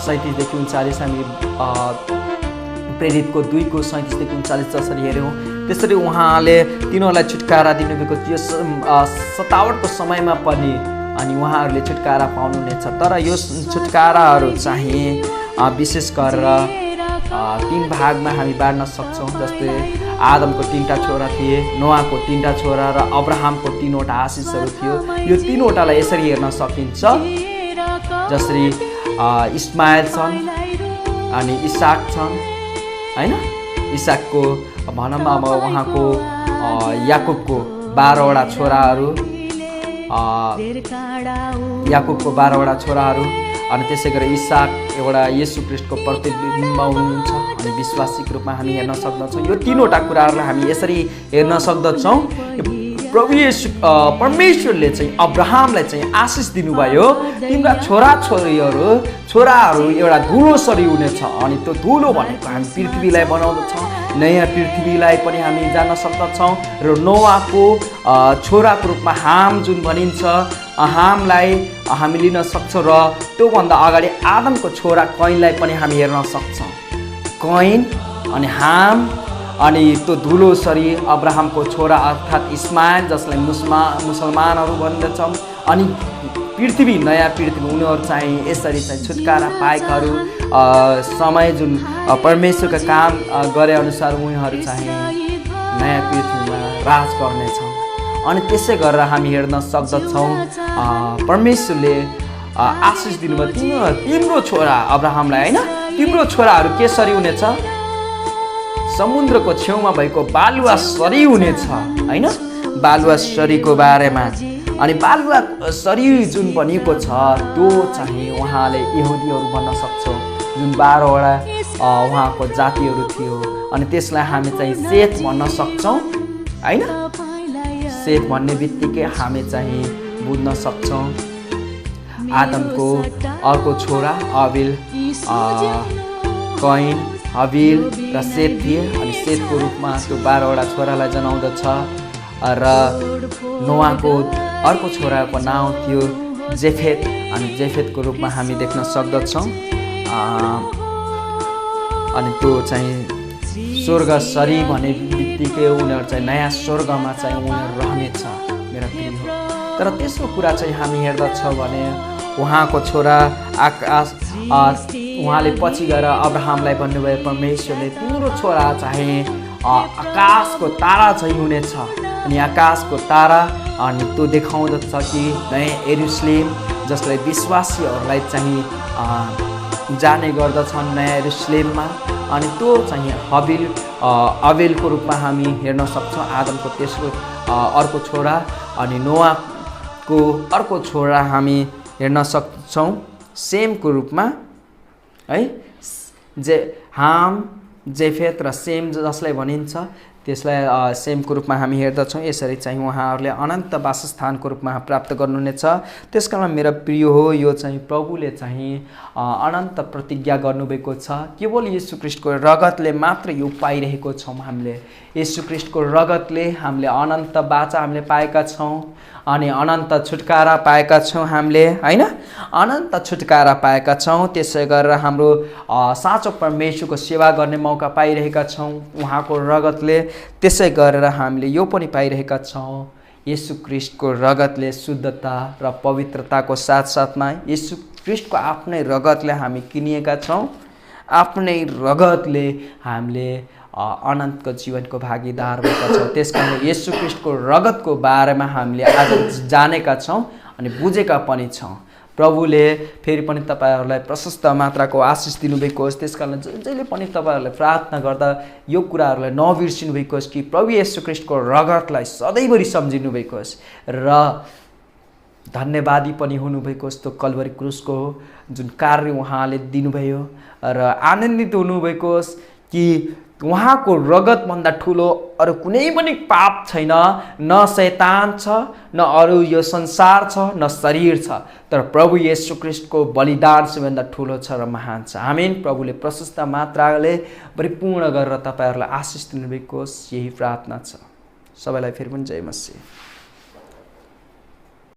37 देखि 39 हामी प्रेरितको 2 को 37 देखि 39 जसरी हेऱ्यौँ त्यसरी उहाँले तिनीहरूलाई छुटकारा दिनुभएको थियो 57 समयमा पनि अनि उहाँहरूले छुटकारा पाउनुहुनेछ। तर यो छुटकाराहरू चाहिँ विशेष गरेर 3 भागमा हामी बाँड्न सक्छौँ। जस्तै आदमको 3टा छोरा थिए, नोआको 3टा छोरा र अब्राहमको 3वटा आशिषहरू थियो। यो 3वटालाई यसरी हेर्न सकिन्छ जसरी इस्माइल छन् अनि इसाक छन् हैन। इसाकको भनौँ अब उहाँको याकुबको 12वटा छोराहरू अनि त्यसै गरी इसाक एउटा येशू ख्रीष्टको प्रतिबिम्ब हुनुहुन्छ अनि विश्वासीको रूपमा हामी हेर्न सक्दछौँ। यो तीनवटा कुराहरूलाई हामी यसरी हेर्न सक्दछौँ। प्रभु येशू परमेश्वरले चाहिँ अब्राहमलाई चाहिँ आशिष दिनुभयो, तिम्रा छोराहरू एउटा धुलो सरी हुनेछ अनि त्यो धुलो भनेको हामी पृथ्वीलाई बनाउँदछौँ, नयाँ पृथ्वीलाई पनि हामी जान्न सक्दछौँ। र नोआको छोराको रूपमा हाम जुन भनिन्छ हामलाई हामी लिन सक्छौँ र त्योभन्दा अगाडि आदमको छोरा कैनलाई पनि हामी हेर्न सक्छौँ। कैन अनि हाम अनि त्यो धुलो सरी अब्राहमको छोरा अर्थात् इस्माइल जसलाई मुसलमानहरू भन्दछौँ अनि पृथ्वी नयाँ पृथ्वी उनीहरू चाहिँ यसरी चाहिँ छुटकारा पाएकाहरू समय जुन परमेश्वरका काम गरे अनुसार उनीहरू चाहिँ नयाँ पृथ्वीमा राज गर्नेछौँ। अनि त्यसै गरेर हामी हेर्न सक्दछौँ परमेश्वरले आशिष दिनुभयो तिम्रो छोरा अब्राहमलाई हैन, तिम्रो छोराहरू कसरी हुनेछ समुद्रको छेउमा भएको बालुवा सरी हुनेछ हैन। बालुवा सरीको बारेमा अनि बालुवा सरी जुन बनेको छ त्यो चाहिँ उहाँले यहुदीहरू भन्न सक्छौँ जुन 12वटा उहाँको जातिहरू थियो अनि त्यसलाई हामी चाहिँ सेत भन्न सक्छौँ हैन। सेत भन्ने बित्तिकै हामी चाहिँ बुझ्न सक्छौँ आदमको अर्को छोरा अबिल कैन हबिल र सेत थिए अनि सेतको रूपमा त्यो 12वटा छोरालाई जनाउँदछ र नोआको अर्को छोराको नाउँ थियो जेफेत अनि जेफेतको रूपमा हामी देख्न सक्दछौँ। अनि त्यो चाहिँ स्वर्ग सरी भन्ने बित्तिकै उनीहरू चाहिँ नयाँ स्वर्गमा चाहिँ उनीहरू रहनेछ मेरा प्रिय हो। तर तेस्रो कुरा चाहिँ हामी हेर्दछौँ भने उहाँको छोरा आकाश उहाँले पछि गएर अब्राहमलाई भन्नुभयो परमेश्वरले तिम्रो छोरा चाहिँ आकाशको तारा चाहिँ हुनेछ अनि आकाशको तारा अनि त्यो देखाउँदछ कि नयाँ यरुशलेम जसलाई विश्वासीहरूलाई चाहिँ जाने गर्दछन् नयाँ यरुशलेममा अनि त्यो चाहिँ अबेलको रूपमा हामी हेर्न सक्छौँ आदमको तेस्रो अर्को छोरा अनि नोआको अर्को छोरा हामी हेर्न सक्छौँ सेमको रूपमा है। हाम जेफेत र सेम जसलाई भनिन्छ त्यसलाई सेमको रूपमा हामी हेर्दछौँ। यसरी चाहिँ उहाँहरूले अनन्त वासस्थानको रूपमा प्राप्त गर्नुहुनेछ। त्यसकारण मेरा प्रिय हो यो चाहिँ प्रभुले चाहिँ अनन्त प्रतिज्ञा गर्नुभएको छ। केवल येशू ख्रीष्टको रगतले मात्र यो पाइरहेको छौँ हामीले। येशू ख्रीष्टको रगतले हामीले अनन्त बाचा हामीले पाएका छौँ अनि अनन्त छुटकारा पाएका छौँ हामीले, होइन? अनन्त छुटकारा पाएका छौँ। त्यसै गरेर हाम्रो साँचो परमेश्वरको सेवा गर्ने मौका पाइरहेका छौँ उहाँको रगतले। त्यसै गरेर हामीले यो पनि पाइरहेका छौँ, येशू ख्रीष्टको रगतले शुद्धता र पवित्रताको साथसाथमा येशू ख्रीष्टको आफ्नै रगतले हामी किनिएका छौँ। आफ्नै रगतले हामीले अनन्तको जीवनको भागीदार भएका छौँ। त्यसकारण येशू ख्रीष्टको रगतको बारेमा हामीले आज जानेका छौँ अनि बुझेका पनि छौँ। प्रभुले फेरि पनि तपाईँहरूलाई प्रशस्त मात्राको आशिष दिनुभएको होस्। त्यसकारण जहिले पनि तपाईँहरूलाई प्रार्थना गर्दा यो कुराहरूलाई नबिर्सिनु भएको होस् कि प्रभु येशू ख्रीष्टको रगतलाई सधैँभरि सम्झिनुभएको होस् र धन्यवादी पनि हुनुभएको होस्। त्यो कल्भरी क्रुसको जुन कार्य उहाँले दिनुभयो र आनन्दित हुनुभएको होस् कि उहाँको रगतभन्दा ठुलो अरू कुनै पनि पाप छैन, न शैतान छ, न अरू यो संसार छ, न शरीर छ, तर प्रभु येशू ख्रीष्टको बलिदान सबैभन्दा ठुलो छ र महान छ। आमीन। प्रभुले प्रशस्त मात्राले परिपूर्ण गरेर तपाईँहरूलाई आशिष दिनुभएको होस्, यही प्रार्थना छ। सबैलाई फेरि पनि जय मसीह।